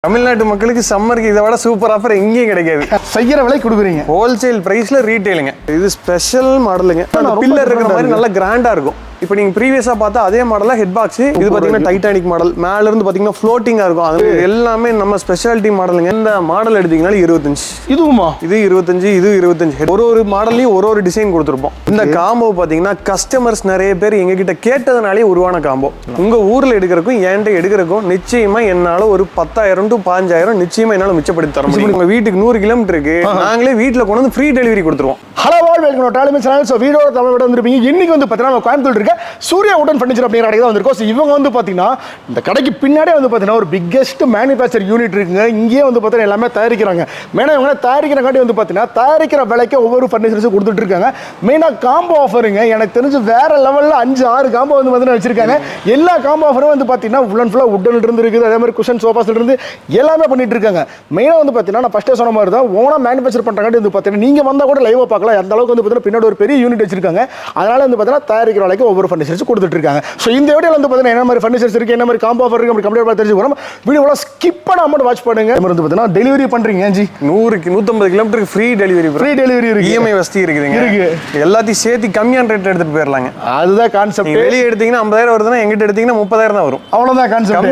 தமிழ்நாட்டு மக்களுக்கு சம்மருக்கு இதை விட சூப்பர் ஆஃபர் எங்கேயும் கிடைக்காது. செய்யற விலை கொடுக்குறீங்க, ஹோல்சேல் பிரைஸ்ல ரீட்டைலுங்க. இது ஸ்பெஷல் மாடலுங்க. பில்லர் இருக்கிற மாதிரி நல்லா கிராண்டா இருக்கும். இப்போ நீங்க ப்ரீவியஸா பார்த்தா அதே மாடலா ஹெட் பாக்ஸ், இது பாத்தீங்கன்னா டைட்டானிக் மாடல், மேல இருந்து பாத்தீங்கன்னா ஃப்ளோட்டிங்கா இருக்கும். அது எல்லாமே நம்ம ஸ்பெஷாலிட்டி மாடலுங்க. இந்த மாடல் எடுத்தீங்கன்னா 25, இதுவுமா இது 25, இது 25. ஒரு மாடல்லையும் ஒரு டிசைன் கொடுத்துருப்போம். இந்த காம்போ பாத்தீங்கன்னா கஸ்டமர்ஸ் நிறைய பேர் எங்ககிட்ட கேட்டதுனாலே உருவான காம்போ. உங்க ஊர்ல எடுக்கிறக்கும் என்கிட்ட எடுக்கிறக்கும் நிச்சயமா என்னால ஒரு 10,000 to 15,000 நிச்சயமா என்னால மிச்சப்படுத்தி தர முடியும். உங்க வீட்டுக்கு 100 கிலோமீட்டருக்கு நாங்களே வீட்டுல கொண்டு வந்து ஃப்ரீ டெலிவரி கொடுத்துருவோம். ஹலோ வால் வெல்கம் டாலிமி சேனல். ஸோ வீடியோ தமிழ் வந்திருப்பீங்க. இன்னைக்கு வந்து பார்த்தீங்கன்னா கோயம்புத்தூர் இருக்க சூர்யா உடன் ஃபர்னிச்சர் அப்படிங்கிற கடைக்கு தான் வந்திருக்கோம். ஸோ இவங்க வந்து பார்த்தீங்கன்னா இந்த கடைக்கு பின்னாடியே வந்து பார்த்தீங்கன்னா ஒரு பிக்கெஸ்ட் மேனுஃபேக்சர் யூனிட் இருக்குங்க. இங்கேயே வந்து பார்த்தீங்கன்னா எல்லாமே தயாரிக்கிறாங்க. மெயினாக இவங்க தயாரிக்கிற காட்டி வந்து பார்த்தீங்கன்னா தயாரிக்கிற விலைக்கு ஒவ்வொரு ஃபர்னிச்சர்ஸும் கொடுத்துட்டு இருக்காங்க. மெயினாக காம்போ ஆஃபருங்க. எனக்கு தெரிஞ்சு வேற லெவலில் 5-6 காம்போ வந்து பார்த்தீங்கன்னா வச்சிருக்காங்க. எல்லா காம்போ ஆஃபரும் வந்து பார்த்தீங்கன்னா ஃபுல் ஃபுல்லாக உட்டன் இருந்து இருக்குது. அதே மாதிரி குஷன் சோஃபாஸ்ல இருந்து எல்லாமே பண்ணிட்டு இருக்காங்க. மெயினாக வந்து பார்த்தீங்கன்னா நான் ஃபர்ஸ்டே சொன்ன மாதிரி தான் ஓனா மேனுஃபேக்சர் பண்ணுறாங்க. வந்து பார்த்தீங்கன்னா நீங்கள் வந்தால் கூட லைவாக பார்க்கலாம். அந்த அளவுக்கு வந்து பார்த்தீங்கன்னா பின்னாடி ஒரு பெரிய யூனிட் வச்சிருக்காங்க. அதனால வந்து பார்த்தீங்கன்னா தயாரிக்கிற விலைக்கு ஒவ்வொரு ஃபர்னிச்சர்ஸ் கொடுத்துட்டு இருக்காங்க. ஸோ இந்த வீடியோவில் வந்து பார்த்தீங்கன்னா என்ன மாதிரி ஃபர்னிச்சர்ஸ் இருக்கு, என்ன மாதிரி காம்போ ஆஃபர் இருக்கு அப்படி கம்ப்ளீட் பண்ணி தெரிஞ்சுக்கணும். வீடியோவில் ஸ்கிப் பண்ணாம வாட்ச் பண்ணுங்க. வந்து பார்த்தீங்கன்னா டெலிவரி பண்றீங்க ஜி 100-150 கிலோமீட்டருக்கு ஃப்ரீ டெலிவரி இருக்கு. இஎம்ஐ வசதி இருக்குதுங்க. இருக்கு. எல்லாத்தையும் சேர்த்து கம்மியான ரேட் எடுத்துட்டு போயிடலாங்க. அதுதான் கான்செப்ட். வெளியே எடுத்தீங்கன்னா 50,000 வருதுன்னா எங்கிட்ட எடுத்தீங்கன்னா 30,000 தான் வரும். அவ்வளவுதான் கான்செப்ட்.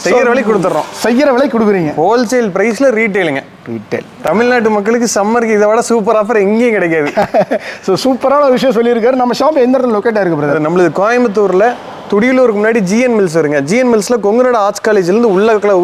செய்யற விலை கொடுத்துறோம். செய்யற விலை கொடுக்குறீங்க. ஹோல்சேல் பிரைஸ்ல ரீட்டைலுங்க. ரீட்டைல் தமிழ்நாட்டு மக்களுக்கு சம்மருக்கு இதை விட சூப்பர் ஆஃபர் எங்கேயும் கிடைக்காது. ஸோ சூப்பரான விஷயம் சொல்லியிருக்காரு. நம்ம ஷாப் எந்த இடத்துல லொக்கேட் ஆயிருக்கு பிரதர்? நம்மளது கோயம்புத்தூர்ல துடியலூருக்கு முன்னாடி ஜிஎன் மில்ஸ் வருங்க. ஜிஎன் மில்ஸ்ல கொங்குநாடு ஆர்ட்ஸ் காலேஜ்ல இருந்து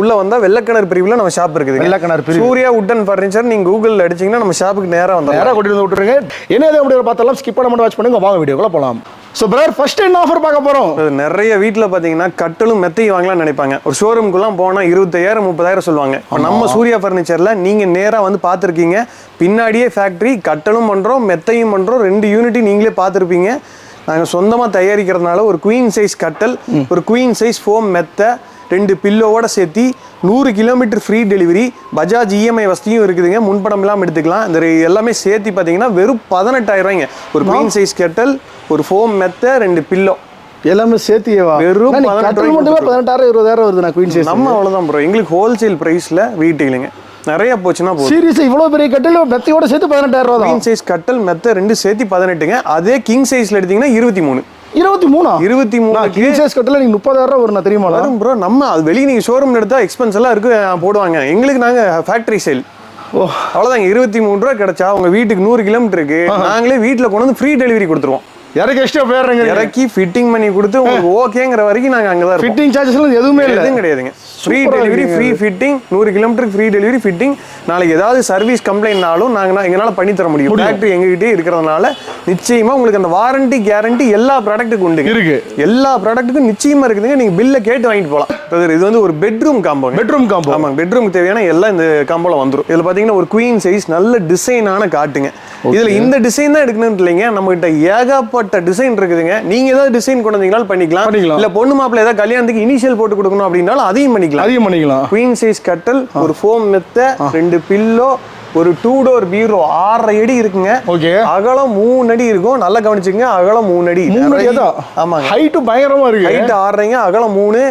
உள்ள வந்தா வெள்ளக்கிணறு பிரிவுல நம்ம ஷாப் இருக்குது. வெள்ளக்கிணறு பிரிவு சூர்யா உட்டன் ஃபர்னிச்சர் நீங்க கூகுள்ல அடிச்சீங்கன்னா நம்ம ஷாப்புக்கு நேரா கூட்டிட்டு வந்து விட்டுருங்க. என்ன அப்படி பார்த்தலாம் ஸ்கிப் பண்ண மட்டும் வாட்ச் பண்ணுங்க. வாங்க வீடியோக்குள்ள போலாம். ஸோ பிரதர் ஃபர்ஸ்ட் என்ன ஆஃபர் பார்க்க போறோம்? நிறைய வீட்டில் பார்த்தீங்கன்னா கட்டலும் மெத்தையும் வாங்கலாம்னு நினைப்பாங்க. ஒரு ஷோரூம்குலாம் போனால் 25,000-30,000 சொல்லுவாங்க. நம்ம சூர்யா ஃபர்னிச்சர்ல நீங்க நேராக வந்து பார்த்துருக்கீங்க. பின்னாடியே ஃபேக்டரி கட்டலும் பண்றோம், மெத்தையும் பண்றோம். 2 யூனிட் நீங்களே பார்த்துருப்பீங்க. நாங்கள் சொந்தமாக தயாரிக்கிறதுனால ஒரு குயின் சைஸ் கட்டல், ஒரு குயின் சைஸ் ஃபோம் மெத்தை, 2 பில்லோவோட சேர்த்து 100 kilometre free delivery, Bajaj EMI வசதியும் இருக்குதுங்க. முன்படம் இல்லாமல் எடுத்துக்கலாம். இந்த எல்லாமே சேர்த்து பார்த்தீங்கன்னா வெறும் 18,000 ரூபாய்ங்க. ஒரு குயின் சைஸ் கட்டல், ஒரு ஃபோம் மெத்தை, 2 பில்லோ எல்லாமே சேர்த்தியவா வெறும் 18,000-20,000 வருது. நான் குயின் சைஸ் நம்ம அவ்வளோதான் ப்ரோ. எங்களுக்கு ஹோல்சேல் ப்ரைஸில் ரீட்டைலுங்க. நிறைய போச்சுன்னா சீரியஸா இவ்வளவு பெரிய கட்டல் மெத்தையோட சேர்த்து 18,000 ரூபாய். குயின் சைஸ் கட்டல் மெத்தை 2 சேர்த்து 18ங்க. அதே கிங் சைஸ்ல எடுத்தீங்கன்னா 23. 23 கிங் சைஸ் கட்டல நீங்க 30,000 ரூபாய் வரும் தெரியுமா ப்ரோ? நம்ம அது வெளியே நீங்க ஷோரூம் எடுத்தா எக்ஸ்பென்ஸ் எல்லாம் இருக்கு போடுவாங்க. எங்களுக்கு நாங்க ஃபேக்டரி சேல். அவ்வளவுதாங்க. 23 ரூபாய் கிடைச்சா உங்க வீட்டுக்கு 100 கிலோமீட்டருக்கு நாங்களே வீட்டுல கொண்டு வந்து ஃப்ரீ டெலிவரி கொடுத்துருவோம். இறக்கி எக்ஸ்ட்ரா போயிடுறீங்க. இறக்கி ஃபிட்டிங் பண்ணி கொடுத்து உங்களுக்கு ஓகேங்கிற வரைக்கும் நாங்க அங்கதான். ஃபிட்டிங் சார்ஜஸ் எதுவுமே கிடையாதுங்க. ஃப்ரீ டெலிவரி, ஃப்ரீ ஃபிட்டிங், 100 கிலோமீட்டருக்கு ஃப்ரீ டெலிவரி ஃபிட்டிங். நாளைக்கு ஏதாவது சர்வீஸ் கம்ப்ளைண்ட்னாலும் எங்களால் பண்ணி தர முடியும். ஃபேக்டரி எங்ககிட்டே இருக்கிறதுனால நிச்சயமா உங்களுக்கு அந்த வாரண்டி கேரண்டி எல்லா ப்ராடக்ட்டுக்கும் உண்டு. இருக்கு. எல்லா ப்ராடக்ட்டுக்கும் நிச்சயமா இருக்குதுங்க. நீங்க பில்லை கேட்டு வாங்கிட்டு போகலாம். இது வந்து ஒரு பெட்ரூம் காம்போ. ஆமாங்க. பெட்ரூம் தேவையான எல்லாம் இந்த காம்போல வந்துடும். இதுல பாத்தீங்கன்னா ஒரு குயின் சைஸ் நல்ல டிசைனான காட்டுங்க. இதுல இந்த டிசைன் தான் எடுக்கணும்னு இல்லைங்க. நம்ம கிட்ட ஏகப்பட்ட டிசைன் இருக்குதுங்க. நீங்க ஏதாவது டிசைன் கொண்டு வந்தீங்கனாலும் பண்ணிக்கலாம். இல்ல பொண்ணு மாப்பிள்ளை ஏதாவது கல்யாணத்துக்கு இனிஷியல் போட்டு கொடுக்கணும் அப்படின்னாலும் அதையும் பண்ணிக்கலாம். குயின் சைஸ் கட்டல், ஒரு ஃபோம் மெத்தை, 2 பில்லோ, ஒரு 2 டோர் பீரோ 6.5 அடி இருக்குங்க. அகலம் 3 அடி இருக்கும். நல்லா கவனிச்சுங்க. அகலம் 3 அடி. ஆமாங்க. ஹைட் பயங்கரமா இருக்கு. ஹைட் 6.5, அகலம் 3.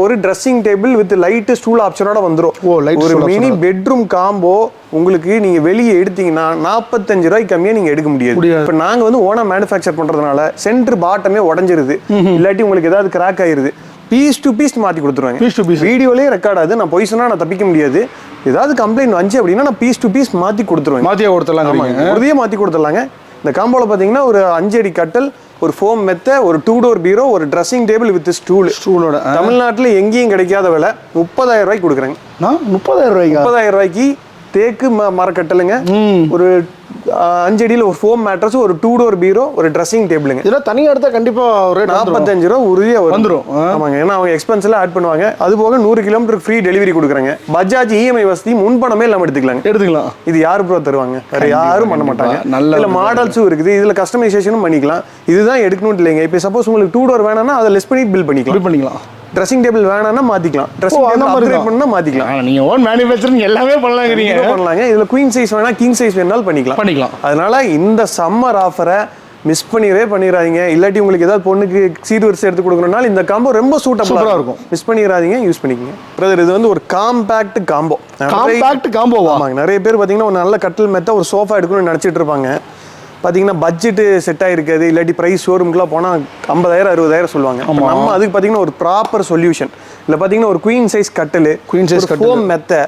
ஒரு dressing table with light stool ஆப்ஷனோட வந்துரும். ஒரு மினி பெட்ரூம் காம்போ உங்களுக்கு நீங்க வெளியே எடுத்தீங்கன்னா 45 ரூபாய்க்கு கம்மியா நீங்க எடுக்க முடியாது. இப்ப நாங்க வந்து ஓனா மேனுஃபேக்சர் பண்றதுனால சென்டர் பாட்டமே உடஞ்சிருது. இல்லாட்டி உங்களுக்கு ஏதாவது கிராக் ஆயிருது. பீஸ் டு பீஸ் மாத்தி கொடுத்துருவாங்க. வீடியோலயே ரெக்கார்ட் ஆகுது. நான் போய் சொன்னா நான் தப்பிக்க முடியாது. ஏதாவது கம்ப்ளைண்ட் வந்துச்சு அப்படின்னா நான் பீஸ் டு பீஸ் மாத்தி கொடுத்துருவேன். உறுதியா மாத்தி கொடுத்துடலாங்க. இந்த காம்போல பாத்தீங்கன்னா ஒரு 5 அடி கட்டல், ஒரு ஃபோம் மெத்தை, ஒரு 2 டோர் பீரோ, ஒரு ட்ரெஸ்ஸிங் டேபிள் வித் ஸ்டூலோட தமிழ்நாட்டுல எங்கேயும் கிடைக்காத விலை 30,000 ரூபாய்க்கு கொடுக்குறேங்க. 30,000 ரூபாய்க்கு தேக்கு மரக்கட்டலுங்க. ஒரு 5 அடியில் ஒரு ஃபோம் மேட்ரஸ், ஒரு 2 டோர் பீரோ, ஒரு ட்ரெஸ்ஸிங் டேபிளுங்க. இதெல்லாம் தனியாக எடுத்தா கண்டிப்பா ஒரு 45 ரூபா உறுதியாக வந்துடும். ஆமாங்க. ஏன்னா அவங்க எக்ஸ்பென்ஸ் எல்லாம் ஆட் பண்ணுவாங்க. அது போக 100 கிலோமீட்டர் ஃப்ரீ டெலிவரி கொடுக்குறாங்க. பஜாஜ் இஎம்ஐ வசதி முன்பணமே இல்லாமல் எடுத்துக்கலாம். இது யாரு ப்ரோ தருவாங்க? வேற யாரும் பண்ண மாட்டாங்க. நல்ல மாடல்ஸும் இருக்குது. இதுல கஸ்டமைசேஷனும் பண்ணிக்கலாம். இதுதான் எடுக்கணும் இல்லைங்க. இப்போ சப்போஸ் உங்களுக்கு 2 டோர் வேணும்னா அதை லெஸ் பண்ணி பில் பண்ணிக்கலாம். ட்ரெஸ்ஸிங் டேபிள் வேணாம்னா மாத்திக்கலாம். ட்ரெஸ்ஸிங் டேபிள் அப்கிரேட் பண்ணா மாத்திக்கலாம். நீங்க ஓன் மேனுஃபேக்சரிங் எல்லாமே பண்ணலாம்ங்கறீங்க. பண்ணலாங்க. இதுல குயின் சைஸ் வேணா கிங் சைஸ் வேணாலும் பண்ணிக்கலாம். அதனால இந்த சம்மர் ஆஃபரை மிஸ் பண்ணிடாதீங்க. இல்லாட்டி உங்களுக்கு ஏதாவது பொண்ணுக்கு சீர் வரிசை எடுத்து கொடுக்கணும்னால இந்த காம்போ ரொம்ப சூட்டபிளா இருக்கும். மிஸ் பண்ணிடாதீங்க, யூஸ் பண்ணிக்கங்க பிரதர். இது வந்து ஒரு காம்பாக்ட் காம்போ. ஆமாங்க, நிறைய பேர் பாத்தீங்கன்னா ஒரு நல்ல கட்டில் மெத்த ஒரு சோஃபா எடுக்கணும்னு நினைச்சிட்டு இருப்பாங்க. பார்த்தீங்கன்னா பட்ஜெட்டு செட் ஆகிருக்காது, இல்லாட்டி ப்ரைஸ் ஷோரூம்க்குலாம் போனால் 50,000 60,000 சொல்லுவாங்க. நம்ம அதுக்கு பார்த்தீங்கன்னா ஒரு ப்ராப்பர் சொல்யூஷன். இல்லை பார்த்தீங்கன்னா ஒரு குயின் சைஸ் கட்டில், ஃபோம் மெத்த,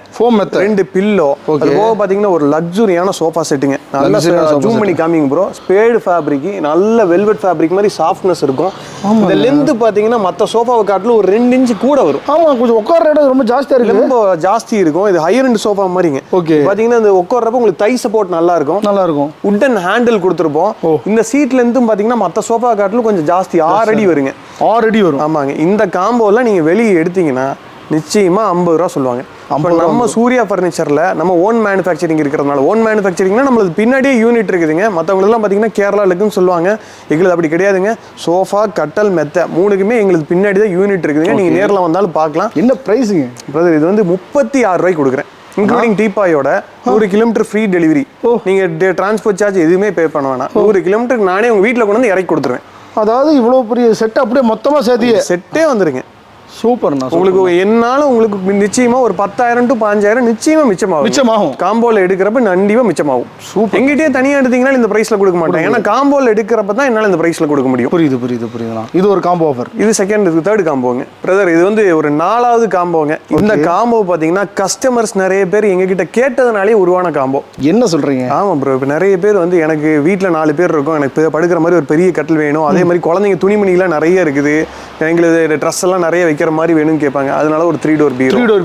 2 பில்லோ, அது போக பார்த்தீங்கன்னா ஒரு லக்ஸுரியான சோஃபா செட்டுங்க. நல்லா ஜூம் பண்ணி காமிங்க ப்ரோ. ஸ்பேடு ஃபேப்ரிக், நல்ல வெல்வெட் ஃபேப்ரிக் மாதிரி சாஃப்ட்னஸ் இருக்கும். இந்த லென்த் பார்த்தீங்கன்னா மற்ற சோஃபாவை காட்டிலும் ஒரு 2 இன்ச் கூட வரும். ஆமாம், கொஞ்சம் உட்கார இடம் ரொம்ப ஜாஸ்தியாக இருக்கும். ரொம்ப ஜாஸ்தி இருக்கும். இது ஹையர் எண்ட் சோஃபா மாதிரிங்க. ஓகே, பார்த்தீங்கன்னா இந்த உட்கார்றப்ப உங்களுக்கு தை சப்போர்ட் நல்லா இருக்கும். உட்டன் ஹேண்டில் கொடுத்துருப்போம். இந்த சீட்ல இருந்தும் பாத்தீங்கன்னா மத்த சோஃபா காட்டிலும் கொஞ்சம் ஜாஸ்தி 6 அடி வருங்க. 6 அடி வரும். ஆமாங்க. இந்த காம்போல நீங்க வெளியே எடுத்தீங்கன்னா நிச்சயமா 50 ரூபா சொல்லுவாங்க. நம்ம சூர்யா ஃபர்னிச்சர்ல நம்ம ஓன் மேனுஃபேக்சரிங் இருக்கிறதுனால, ஓன் மேனுஃபேக்சரிங்னா நம்மளுக்கு பின்னாடியே யூனிட் இருக்குதுங்க. மற்றவங்களெல்லாம் பார்த்தீங்கன்னா கேரளா இருக்குன்னு சொல்லுவாங்க. எங்களுக்கு அப்படி கிடையாதுங்க. சோஃபா, கட்டல், மெத்த 3க்குமே எங்களுக்கு பின்னாடி தான் யூனிட் இருக்குதுங்க. நீங்க நேரில் வந்தாலும் பார்க்கலாம். என்ன ப்ரைஸுங்க பிரதர்? இது வந்து 36 ரூபாய்க்கு கொடுக்குறேன், இன்க்ளூடிங் டீபாயோட. 100 kilometre free delivery. நீங்க டிரான்ஸ்போர்ட் சார்ஜ் எதுவுமே பே பண்ண வேணாம். 100 கிலோமீட்டருக்கு நானே உங்க வீட்டில் கொண்டு வந்து இறக்கி கொடுத்துருவேன். அதாவது இவ்வளோ பெரிய செட் அப்படியே மொத்தமாக சேர்த்து செட்டே வந்துருங்க. சூப்பர்ண்ணா. உங்களுக்கு என்னால உங்களுக்கு நிச்சயமா ஒரு 10,000 to 15,000 நிச்சயமா மிச்சமாகும். காம்போல எடுக்கிறப்ப கண்டிப்பா மிச்சமாகும். சூப்பர். எங்கிட்டே தனியா எடுத்தீங்கன்னா இந்த பிரைஸ்ல கொடுக்க மாட்டேன். ஏன்னா காம்போல எடுக்கிறப்ப தான் என்னால இந்த பிரைஸ்ல கொடுக்க முடியும். புரியுதுண்ணா. இது ஒரு காம்போ ஆஃபர். இது செகண்ட், இது தேர்ட் காம்போங்க பிரதர். இது வந்து ஒரு 4வது காம்போங்க. இந்த காம்போ பாத்தீங்கன்னா கஸ்டமர்ஸ் நிறைய பேர் எங்ககிட்ட கேட்டதுனாலே உருவான காம்போ. என்ன சொல்றீங்க? ஆமா ப்ரோ. இப்போ நிறைய பேர் வந்து எனக்கு வீட்டில் 4 பேர் இருக்கும், எனக்கு படுக்கிற மாதிரி ஒரு பெரிய கட்டில் வேணும், அதே மாதிரி குழந்தைங்க துணிமணிலாம் நிறைய இருக்குது, எங்களுக்கு ட்ரெஸ் எல்லாம் நிறைய வைக்கிற மாதிரி வேணும்னு கேட்பாங்க. அதனால ஒரு 3 டோர்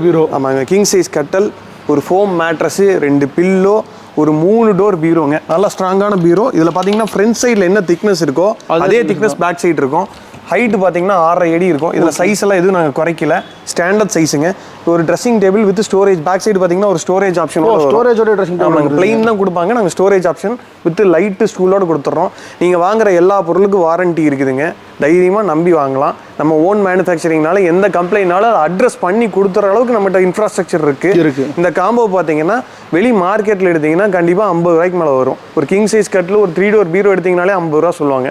பீரோ. ஆமாங்க. கிங் சைஸ் கட்டல், ஒரு ஃபோம் மேட்ரஸ், 2 பில்லோ, ஒரு 3 டோர் பீரோங்க. நல்லா ஸ்ட்ராங்கான பீரோ. இதுல பாத்தீங்கன்னா ஃப்ரண்ட் சைடுல என்ன திக்னஸ் இருக்கோ அதே திக்னஸ் பேக் சைடு இருக்கும். ஹைட் பாத்தீங்கன்னா 6.5 அடி இருக்கும். இதுல சைஸ் எல்லாம் எதுவும் நாங்க குறைக்கல, ஸ்டாண்டர்ட் சைஸுங்க. ஒரு dressing table with storage. Back side பாத்தீங்கன்னா ஒரு ஸ்டோரேஜ் ஆப்ஷன். ஸ்டோரேஜோட ட்ரெஸ்ஸிங் டேபிள் பிளைன் தான் கொடுப்பாங்க. நாங்கள் ஸ்டோரேஜ் ஆப்ஷன் வித் லைட் ஸ்டூலோட கொடுத்துட்றோம். நீங்க வாங்குற எல்லா பொருளுக்கும் வாரண்டி இருக்குதுங்க. தைரியமா நம்பி வாங்கலாம். நம்ம ஓன் மேனுஃபேக்சரிங்னால எந்த கம்ப்ளைண்ட்னாலும் அதை அட்ரஸ் பண்ணி கொடுத்துற அளவுக்கு நம்மகிட்ட இன்ஃப்ராஸ்ட்ரக்சர் இருக்கு. இந்த காம்போ பாத்தீங்கன்னா வெளி மார்க்கெட்ல எடுத்தீங்கன்னா கண்டிப்பா 50 ரூபாய்க்கு மேல வரும். ஒரு கிங் சைஸ் கட்டில், ஒரு 3 டோர் பீரோ எடுத்தீங்கனாலே 50 ரூபா சொல்லுவாங்க.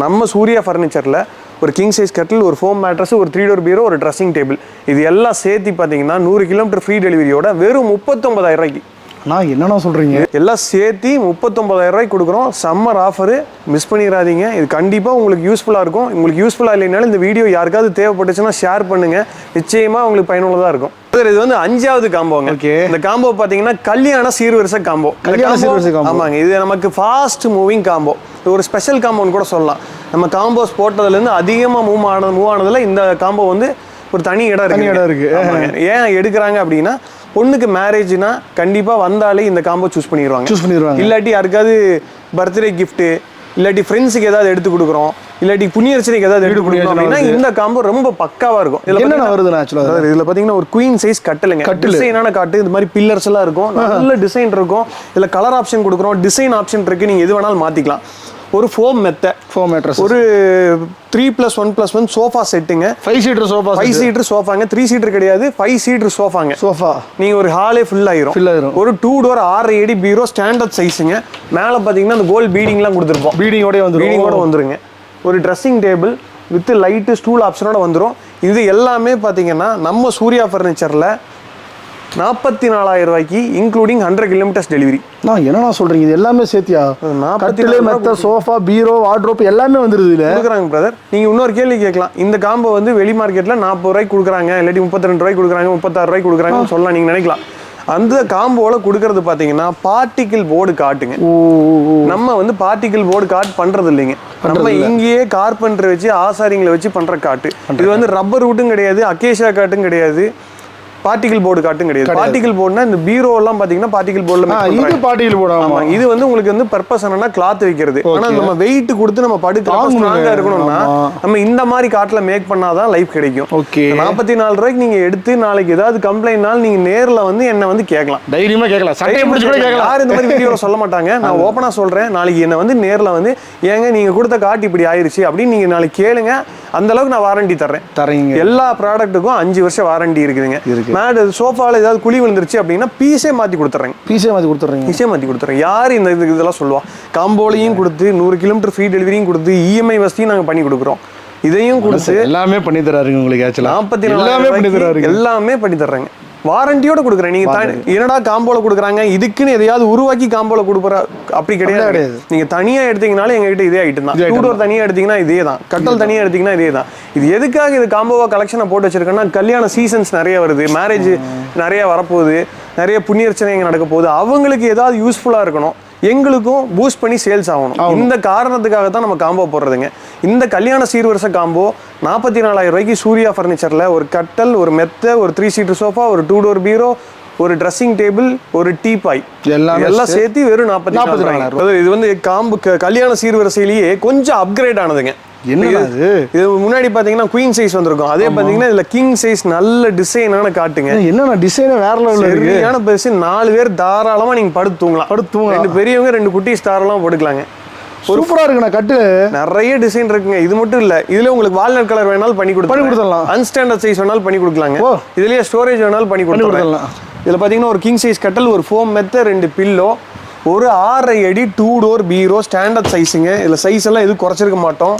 நம்ம சூர்யா ஃபர்னிச்சர்ல ஒரு கிங் சைஸ் கட்டில், ஒரு ஃபோம் மேட்ரஸ், ஒரு 3 டோர் பீரோ, ஒரு ட்ரெஸ்ஸிங் டேபிள், இது எல்லாம் சேர்த்து பார்த்தீங்கன்னா 100 கிலோமீட்டர் ஃப்ரீ டெலிவரியோட வெறும் 39,000 ரூபாய்க்கு. நான் என்னன்னா சொல்றீங்க? எல்லாம் சேர்த்து 39,000 ரூபாய்க்கு கொடுக்குறோம். சம்மர் ஆஃபரு, மிஸ் பண்ணிடாதீங்க. இது கண்டிப்பாக உங்களுக்கு யூஸ்ஃபுல்லாக இருக்கும். உங்களுக்கு யூஸ்ஃபுல்லாக இல்லைனாலும் இந்த வீடியோ யாருக்காவது தேவைப்பட்டுச்சுன்னா ஷேர் பண்ணுங்க. நிச்சயமா உங்களுக்கு பயனுள்ளதாக இருக்கும். இது வந்து 5வது காம்போங்க. இந்த காம்போ பார்த்தீங்கன்னா கல்யாண சீர்வரிசை காம்போ. ஆமாங்க. இது நமக்கு ஃபாஸ்ட் மூவிங் காம்போ. இது ஒரு ஸ்பெஷல் காம்போன்னு கூட சொல்லலாம். நம்ம காம்போஸ் போட்டதுலேருந்து அதிகமாக மூவ் ஆனதுல இந்த காம்போ வந்து ஒரு தனி இடம் இருக்கு. ஏன் எடுக்கிறாங்க அப்படின்னா, பொண்ணுக்கு மேரேஜ்னா கண்டிப்பாக வந்தாலே இந்த காம்போ சூஸ் பண்ணிடுவாங்க. இல்லாட்டி யாருக்காவது பர்த்டே கிஃப்ட்டு, இல்லாட்டி ஃப்ரெண்ட்ஸுக்கு ஏதாவது எடுத்து கொடுக்குறோம், இல்லாட்டி புண்ணியர்ச்சனைக்கு ஏதாவது எடுத்து கொடுக்குறோம் அப்படின்னா இந்த காம்போ ரொம்ப பக்காவாக இருக்கும். என்ன வருதுன்னா ஆக்சுவலாக இதில் பார்த்தீங்கன்னா ஒரு குயின் சைஸ் கட்டலுங்க. டிசைனான காட்டு. இது மாதிரி பில்லர்ஸ் எல்லாம் இருக்கும், நல்ல டிசைன் இருக்கும். இதில் கலர் ஆப்ஷன் கொடுக்குறோம், டிசைன் ஆப்ஷன் இருக்கு. நீங்கள் எது வேணாலும் மாற்றிக்கலாம். ஒரு ஃபோம் மெத்த, ஃபோம் மேட்ரஸ், ஒரு 3+1+1 சோஃபா செட்டுங்க. 5 சீட்டர் சோஃபா. 5 சீட்டர் சோஃபாங்க. 3 சீட்டர் கிடையாது, 5 சீட்டர் சோஃபாங்க. நீங்க ஒரு ஹாலே ஃபுல் ஆயிரும். ஒரு 2 டோர் 6 அடி பீரோ, ஸ்டாண்டர்ட் சைஸுங்க. மேலே பார்த்தீங்கன்னா அந்த கோல்ட் பீடிங்லாம் கொடுத்துருப்போம். பீடிங்கோட வந்துருங்க. ஒரு dressing table with light stool ஆப்ஷனோட வந்துடும். இது எல்லாமே பார்த்தீங்கன்னா நம்ம சூர்யா ஃபர்னிச்சரில் 44,000 ரூபாய்க்கு, இன்க்ளூடிங் 100 கிலோமீட்டர்ஸ் டெலிவரி. நான் என்னன்னா சொல்றீங்க? இது எல்லாமே சேர்த்தியா? 44,000 சோஃபா, பீரோ, வார்ட்ரோப் எல்லாமே வந்துருது இல்ல கொடுக்குறாங்க பிரதர். நீங்க இன்னொரு கேள்வி கேட்கலாம். இந்த காம்போ வந்து வெளி மார்க்கெட்ல 40 ரூபாய்க்கு கொடுக்குறாங்க, இல்லாட்டி 32 ரூபாய்க்கு கொடுக்குறாங்க, 36 ரூபாய்க்கு கொடுக்குறாங்கன்னு சொல்லலாம். நீங்க நினைக்கலாம். அந்த காம்போல கொடுக்கறது பாத்தீங்கன்னா பார்ட்டிகிள் போர்டு காட்டுங்க. நம்ம வந்து பார்ட்டிகிள் போர்டு காட் பண்றது இல்லைங்க. நம்ம இங்கேயே கார்பெண்டர் வச்சு ஆசாரிங்களை வச்சு பண்ற காட்டு. இது வந்து ரப்பர் ரூட்டும் கிடையாது, அக்கேஷியா காட்டும் கிடையாது, பார்ட்டிகிள் போர்டு காட்டும் கிடையாது. பார்ட்டிகிள் போர்டுனா இந்த பீரோ எல்லாம் பாத்தீங்கன்னா பார்ட்டிகிள் போர்டுல இது பார்ட்டிகிள் போர்டு. ஆமா. இது வந்து உங்களுக்கு வந்து பர்பஸ் என்னன்னா கிளாத் வைக்கிறது. ஆனா நம்ம வெயிட் கொடுத்து நம்ம படுக்க ஸ்ட்ராங்கா இருக்கணும்னா நம்ம இந்த மாதிரி காட்ல மேக் பண்ணாதான் லைஃப் கிடைக்கும். 44 ரூபாய்க்கு நீங்க எடுத்து நாளைக்கு ஏதாவது கம்ப்ளைண்ட்னாலும் நீங்க நேர்ல வந்து என்ன வந்து கேட்கலாம். தைரியமா கேட்கலாம். சட்டையை பிடிச்சு கூட கேட்கலாம். யாரும் இந்த மாதிரி வீடியோல சொல்ல மாட்டாங்க. நான் ஓப்பனா சொல்றேன். நாளைக்கு என்ன வந்து நேர்ல வந்து ஏங்க நீங்க கொடுத்த காட்டு இப்படி ஆயிருச்சு அப்படின்னு நீங்க நாளைக்கு கேளுங்க. அந்த அளவுக்கு நான் வாரண்டி தரேன். எல்லா ப்ராடக்ட்டுக்கும் 5 வருஷம் வாரண்டி இருக்குதுங்க. மேட் சோஃபால ஏதாவது குழி விழுந்துருச்சு அப்படின்னா பீஸே மாத்தி கொடுத்துறேன். யார் இந்த இதெல்லாம் சொல்லுவா? காம்போலையும் கொடுத்து 100 கிலோமீட்டர் ஃப்ரீ டெலிவரியும் கொடுத்து இஎம்ஐ வசதியும் நாங்க பண்ணி கொடுக்குறோம். இதையும் கொடுத்து எல்லாமே பண்ணி தராருங்க உங்களுக்கு. 44 எல்லாமே பண்ணி தர்றாங்க. வாரண்டியோட கொடுக்குறேன். நீங்க என்னடா காம்போல கொடுக்குறாங்க, இதுக்குன்னு எதையாவது உருவாக்கி காம்போல கொடுக்குற அப்படி கிடையாது. நீங்க தனியா எடுத்தீங்கனாலும் எங்ககிட்ட இதே ஐட்டம் தான். டூ டோர் தனியா எடுத்தீங்கன்னா இதே தான், கட்டல் தனியா எடுத்தீங்கன்னா இதே தான். இது எதுக்காக இது காம்போவா கலெக்ஷனை போட்டு வச்சிருக்கேன்னா, கல்யாண சீசன்ஸ் நிறைய வருது, மேரேஜ் நிறைய வரப்போகுது, நிறைய புண்ணியர்ச்சனை நடக்க போகுது, அவங்களுக்கு ஏதாவது யூஸ்ஃபுல்லா இருக்கணும், எங்களுக்கும் பூஸ்ட் பண்ணி சேல்ஸ் ஆகணும். இந்த காரணத்துக்காக தான் நம்ம காம்போ போடுறதுங்க. இந்த கல்யாண சீர்வரிசை காம்போ 44,000 ரூபாய்க்கு சூர்யா ஃபர்னிச்சர்ல ஒரு கட்டல், ஒரு மெத்தை, ஒரு 3 சீட்டர் சோஃபா, ஒரு 2 டோர் பீரோ, ஒரு ட்ரெஸ்ஸிங் டேபிள், ஒரு டீபாய் எல்லாம் சேர்த்து வெறும் 44,000. இது வந்து காம்பு கல்யாண சீர்வரிசையிலேயே கொஞ்சம் அப்கிரேட் ஆனதுங்க. இது முன்னாடி பாத்தீங்கன்னா குயின் சைஸ் வந்திருக்கும், அதே பாத்தீங்கன்னா இதுல கிங் சைஸ் நல்ல டிசைனான காட்டுங்க. என்னன்னா டிசைன் வேற லெவல்ல இருக்கு. சரியான பெருசு, 4 பேர் தாராளமா நீங்க படுத்து தூங்கலாம். 2 பெரியவங்க 2 குட்டீஸ் தாராளமா படுக்கலாங்க. சூப்பரா இருக்குண்ணா கட்டு. நிறைய டிசைன் இருக்குங்க. இது மட்டும் இல்ல, இதுல உங்களுக்கு வால்நட் கலர் வேணாலும் பண்ணி கொடுத்துடலாம், அன்ஸ்டாண்டர்ட் சைஸ் வேணாலும் பண்ணி கொடுக்கலாங்க, இதுலயே ஸ்டோரேஜ் வேணாலும் பண்ணி கொடுத்துடலாம். இதுல பாத்தீங்கன்னா ஒரு கிங் சைஸ் கட்டல், ஒரு ஃபோம் மெத்த, 2 பில்லோ, ஒரு 6 அடி 2 டோர் பீரோ, ஸ்டாண்டர்ட் சைஸுங்க. இதுல சைஸ் எல்லாம் எதுவும் குறைச்சிருக்க மாட்டோம்.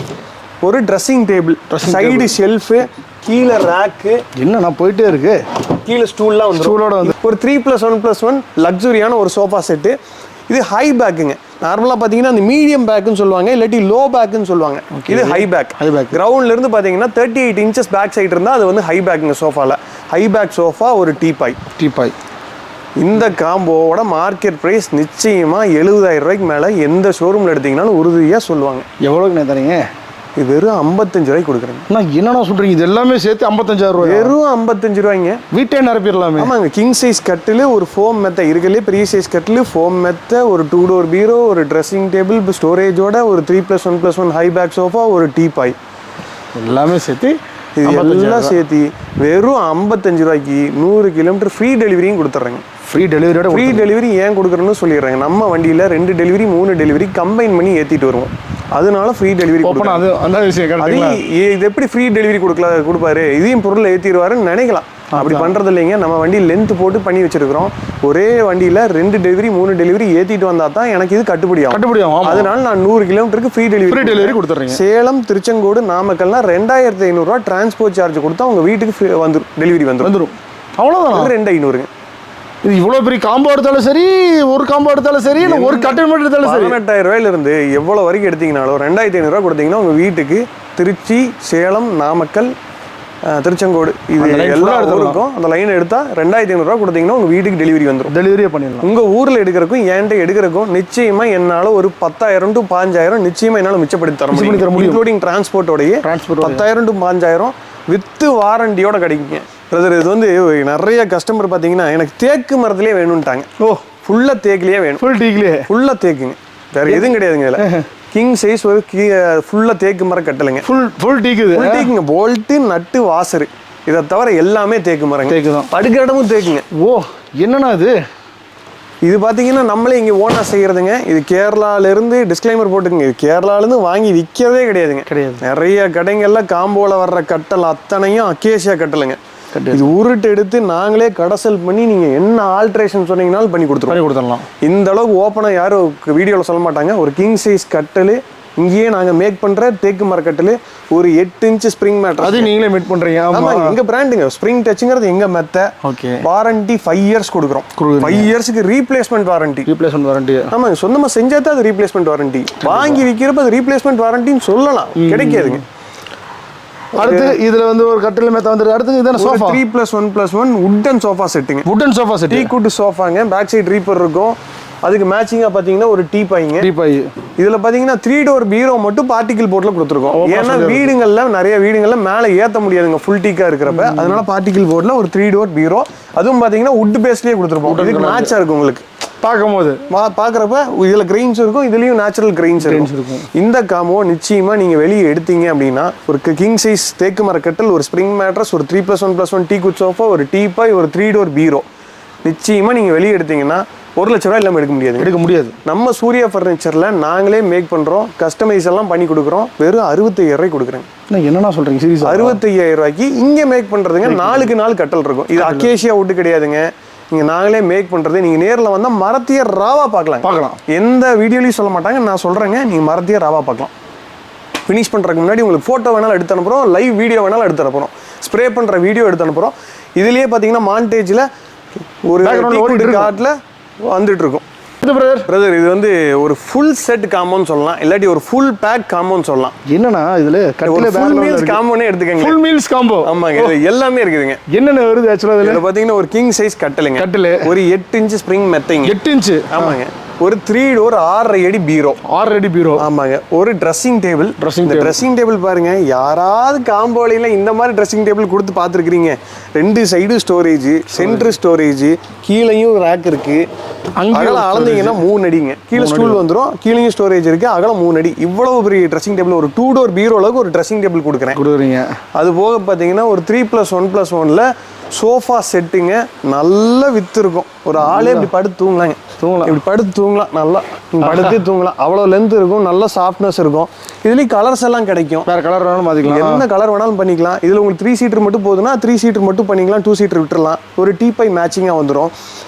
ஒரு ட்ரெஸ்ஸிங் டேபிள், சைடு ஷெல்ஃபு, கீழே ரேக்கு, என்னன்னா போயிட்டே இருக்கு, கீழே ஸ்டூல்லாம் வந்து ஸ்டூலோட வந்து ஒரு 3+1+1 லக்ஸுரியான ஒரு சோஃபா செட்டு. இது ஹை பேக்குங்க. நார்மலாக பார்த்தீங்கன்னா அந்த மீடியம் பேக்குன்னு சொல்லுவாங்க, இல்லாட்டி லோ பேக்குன்னு சொல்லுவாங்க. இது ஹை பேக். கிரவுண்ட்ல இருந்து பார்த்தீங்கன்னா 38 இன்ச்சஸ் பேக் சைடு இருந்தால் அது வந்து ஹை பேக்குங்க. சோஃபாவில் ஹை பேக் சோஃபா, ஒரு டீபாய். இந்த காம்போவோட மார்க்கெட் ப்ரைஸ் நிச்சயமா 70,000 ரூபாய்க்கு மேலே எந்த ஷோரூமில் எடுத்தீங்கன்னாலும் உறுதியாக சொல்லுவாங்க. எவ்வளோக்கு தரீங்க? இது வெறும் 55 ரூபாய்க்கு கொடுக்குறேங்க. என்னன்னா சொல்றீங்க? இது எல்லாமே சேர்த்து 55,000 ரூபாய். வெறும் 55 ரூபாய்ங்க. வீட்டே நிரப்பிடலாமே. ஆமாங்க. கிங் சைஸ் கட்டில், ஒரு ஃபோம் மெத்த, இருக்கிறதுலே பெரிய சைஸ் கட்டில், ஃபோம் மெத்த, ஒரு 2 டோர் பீரோ, ஒரு ட்ரெஸ்ஸிங் டேபிள் ஸ்டோரேஜோட, ஒரு 3+1+1 ஹை பேக் சோஃபா, ஒரு டீபாய், எல்லாமே சேர்த்து எல்லாம் சேர்த்து வெறும் 55 ரூபாய்க்கு 100 கிலோமீட்டர் ஃப்ரீ டெலிவரியும் கொடுத்துட்றேங்க. ஃப்ரீ டெலிவரி ஏன் கொடுக்குறேன்னு சொல்லிடுறாங்க. நம்ம வண்டியில் 2 டெலிவரி 3 டெலிவரி கம்பைன் பண்ணி ஏற்றிட்டு வருவோம், அதனால ஃப்ரீ டெலிவரி. இது எப்படி ஃப்ரீ டெலிவரி கொடுப்பாரு, இதையும் பொருள் ஏற்றிடுவாருன்னு நினைக்கலாம். அப்படி பண்றது இல்லைங்க. நம்ம வண்டி லென்த் போட்டு பண்ணி வச்சிருக்கிறோம். ஒரே வண்டியில 2 டெலிவரி 3 டெலிவரி ஏற்றிட்டு வந்தா தான் எனக்கு இது கட்டுப்படி ஆகும். அதனால நான் 100 கிலோமீட்டருக்கு ஃப்ரீ டெலிவரி கொடுத்துறேன். சேலம், திருச்செங்கோடு, நாமக்கல்னா 2,500 ரூபா டிரான்ஸ்போர்ட் சார்ஜ் கொடுத்தா உங்க வீட்டுக்கு வந்துடும், டெலிவரி வந்துடும். அவ்வளோதான், 2,500ங்க. இது இவ்வளவு பெரிய காம்போ எடுத்தாலும் சரி, ஒரு காம்போ எடுத்தாலும் சரி, ஒரு கட்டல் மட்டும் எடுத்தாலும் சரி, 18,000 ரூபாயில இருந்து எவ்வளவு வரைக்கும் எடுத்தீங்கனாலும் 2,500 ரூபா கொடுத்தீங்கன்னா உங்க வீட்டுக்கு திருச்சி, சேலம், நாமக்கல், திருச்செங்கோடு, இது எல்லா ஊருக்கும் அந்த லைன் எடுத்தா 2,500 ரூபா கொடுத்தீங்கன்னா உங்க வீட்டுக்கு டெலிவரி வந்துடும். டெலிவரியே பண்ணிடலாம். உங்க ஊர்ல எடுக்கிறக்கும் என்கிட்ட எடுக்கிறக்கும் நிச்சயமா என்னால ஒரு 10,000 to 5,000 நிச்சயமா என்னால மிச்சப்படுத்தி தர முடியும். இன்க்ளூடிங் டிரான்ஸ்போர்ட்டோடைய 10,000 to 5,000 வித் வாரண்டியோட கிடைக்குங்க. பிரதர், இது வந்து நிறைய கஸ்டமர் பார்த்தீங்கன்னா எனக்கு தேக்கு மரத்திலே வேணும்ட்டாங்க. ஃபுல்லாக தேக்கிலேயே வேணும். ஃபுல்லாக தேக்குங்க, வேற எதுவும் கிடையாதுங்க. இதில் கிங் சைஸ் ஒரு ஃபுல்லாக தேக்கு மரம் கட்டலைங்க. ஃபுல் டீக்குங்க. போல்ட்டு, நட்டு, வாசரு, இதை தவிர எல்லாமே தேக்கு மரங்க. தேக்கு தான். படுக்கிற இடமும் தேக்குங்க. என்னன்னா இது பார்த்தீங்கன்னா நம்மளே இங்கே ஓனாக செய்கிறதுங்க. இது கேரளாவிலேருந்து டிஸ்க்ளைமர் போட்டுக்குங்க, இது கேரளாவிலேருந்து வாங்கி விற்கிறதே கிடையாது. நிறைய கடைங்களில் காம்போவில் வர்ற கட்டல் அத்தனையும் அக்கேசியா கட்டலைங்க. இது உருட்டு எடுத்து நாங்களே கடைசல் பண்ணி நீங்க என்ன ஆல்ட்ரேஷன் சொன்னீங்கன்னாலும் பண்ணி கொடுத்துடலாம். இந்த அளவுக்கு ஓப்பனா யாரும் வீடியோவில் சொல்ல மாட்டாங்க. ஒரு கிங் சைஸ் கட்டல் இங்கேயே நாங்க மேக் பண்ற தேக்கு மர கட்டல், ஒரு 8 இன்ச் ஸ்ப்ரிங் மேட்ரஸ், அது நீங்களே மேக் பண்றீங்க. ஆமா, எங்க பிராண்டுங்க. ஸ்ப்ரிங் டச்ங்கிறது எங்க மெத்த. வாரண்டி 5 இயர்ஸ் கொடுக்குறோம். 5 இயர்ஸ்க்கு ரீப்ளேஸ்மெண்ட் வாரண்டி. ஆமா, சொந்தமா செஞ்சா தான் அது ரீப்ளேஸ்மெண்ட் வாரண்டி. வாங்கி விற்கிறப்ப அது ரீப்ளேஸ்மெண்ட் வாரண்டின்னு சொல்லலாம், கிடைக்காதுங்க. அடுத்து இதுல வந்து ஒரு கட்டில் மெத்த வந்துருக்கு. அடுத்து இது சோஃபா 3+1+1 வுட்டன் சோஃபா செட்டுங்க. டீ குட் சோஃபாங்க. பேக் சைடு ரீப்பர் இருக்கும். அதுக்கு மேட்சிங்கா பாத்தீங்கன்னா ஒரு டீபாய்ங்க. இதுல பாத்தீங்கன்னா 3 டோர் பீரோ மட்டும் பார்ட்டிகிள் போர்ட்ல கொடுத்துருக்கோம். ஏன்னா வீடுங்கள்ல நிறைய வீடுங்கள்ல மேல ஏத்த முடியாதுங்க ஃபுல் டீக்கா இருக்கிறப்ப, அதனால பார்ட்டிகிள் போர்ட்ல ஒரு 3 டோர் பீரோ, அதுவும் பாத்தீங்கன்னா வுட் பேஸ்லயே கொடுத்துருப்போம். இதுக்கு மேட்சா இருக்கும் உங்களுக்கு பார்க்கும்போது. பார்க்குறப்ப இதில் கிரெயின்ஸ் இருக்கும், இதுலேயும் நேச்சுரல் கிரெயின்ஸ் இருக்கும். இந்த காம்போ நிச்சயமாக நீங்கள் வெளியே எடுத்தீங்க அப்படின்னா ஒரு கிங் சைஸ் தேக்கு மர கட்டல், ஒரு ஸ்ப்ரிங் மேட்ரஸ், ஒரு 3+1+1 டீ குட் சோஃபா, ஒரு டீபாய், ஒரு 3 டோர் பீரோ நிச்சயமாக நீங்கள் வெளியே எடுத்தீங்கன்னா 1,00,000 இல்லாமல் எடுக்க முடியாது. நம்ம சூர்யா ஃபர்னிச்சரில் நாங்களே மேக் பண்ணுறோம், கஸ்டமைஸ் எல்லாம் பண்ணி கொடுக்குறோம். வெறும் 65,000 கொடுக்குறேங்க. என்னன்னா சொல்கிறீங்க? சீரியஸா 65,000 இங்கே மேக் பண்ணுறதுங்க. 4க்கு 4 கட்டல் இருக்கும். இது அக்கேஷியா வுட்டு கிடையாதுங்க. நீங்கள் நாங்களே மேக் பண்ணுறது. நீங்கள் நேரில் வந்தால் மரத்தையே ராவாக பார்க்கலாம். எந்த வீடியோலையும் சொல்ல மாட்டாங்க, நான் சொல்கிறேங்க. நீங்கள் மரத்தையே ராவாக பார்க்கலாம். ஃபினிஷ் பண்ணுறதுக்கு முன்னாடி உங்களுக்கு ஃபோட்டோ வேணாலும் எடுத்து அனுப்புகிறோம், லைவ் வீடியோ வேணாலும் எடுத்து அனுப்புகிறோம், ஸ்ப்ரே பண்ணுற வீடியோ எடுத்து அனுப்புகிறோம். இதுலேயே பார்த்தீங்கன்னா மாண்டேஜில் ஒரு கார்டில் வந்துட்டு இருக்கும். பிரதர் இது வந்து ஒரு ஃபுல் செட் காம்போன்னு சொல்லலாம், இல்லாட்டி ஒரு ஃபுல் பேக் காம்போன்னு சொல்லலாம். என்னன்னா இதுல ஃபுல் மீல்ஸ் காம்போனே எடுத்துக்கங்க. Full meals combo. ஆமாங்க, இது எல்லாமே இருக்குதுங்க. என்னென்ன வருது ஆக்சுவலா இதுல? பாத்தீங்கன்னா ஒரு கிங் சைஸ் கட்டில், ஒரு 8 இன்ச் ஸ்ப்ரிங் மெத்தைங்க. 8 இன்ச். ஆமாங்க. ஒரு 3 டோர் 6.5 அடி பீரோ. 6 அடி பீரோ. ஆமாங்க. ஒரு ட்ரெஸ்ஸிங் டேபிள். ட்ரெஸ்ஸிங் டேபிள் பாருங்க, யாராவது காம்போலில இந்த மாதிரி ட்ரெஸ்ஸிங் டேபிள் கொடுத்து பார்த்துருக்கீங்க? 2 சைடு ஸ்டோரேஜ், சென்டர் ஸ்டோரேஜ், கீழையும் ரேக் இருக்கு. அகலம் அளந்தீங்கன்னா 3 அடிங்க. கீழே ஸ்டூல் வந்துடும், கீழையும் ஸ்டோரேஜ் இருக்கு, அகலம் 3 அடி. இவ்வளவு பெரிய ட்ரெஸ்ஸிங் டேபிள், ஒரு 2 டோர் பீரோ அளவுக்கு ஒரு ட்ரெஸ்ஸிங் டேபிள் கொடுக்குறீங்க. அது போக பார்த்தீங்கன்னா ஒரு 3+1+1ல சோஃபா செட்டுங்க. நல்ல வித்து இருக்கும். ஒரு ஆளே இப்படி படுத்து தூங்கலாங்க. இப்படி படுத்து தூங்கலாம், நல்லா படுத்தே தூங்கலாம். அவ்வளோ லென்த் இருக்கும், நல்ல சாஃப்ட்னஸ் இருக்கும். இதுலேயும் கலர்ஸ் எல்லாம் கிடைக்கும். வேற கலர் வேணாலும் மாற்றிக்கலாம், என்ன கலர் வேணாலும் பண்ணிக்கலாம். இதில் உங்களுக்கு 3 சீட்டர் மட்டும் போதுன்னா 3 சீட்டர் மட்டும் பண்ணிக்கலாம், 2 சீட்டர் விட்டுறலாம். ஒரு டீப்பை மேட்சிங்காக வந்துடும்.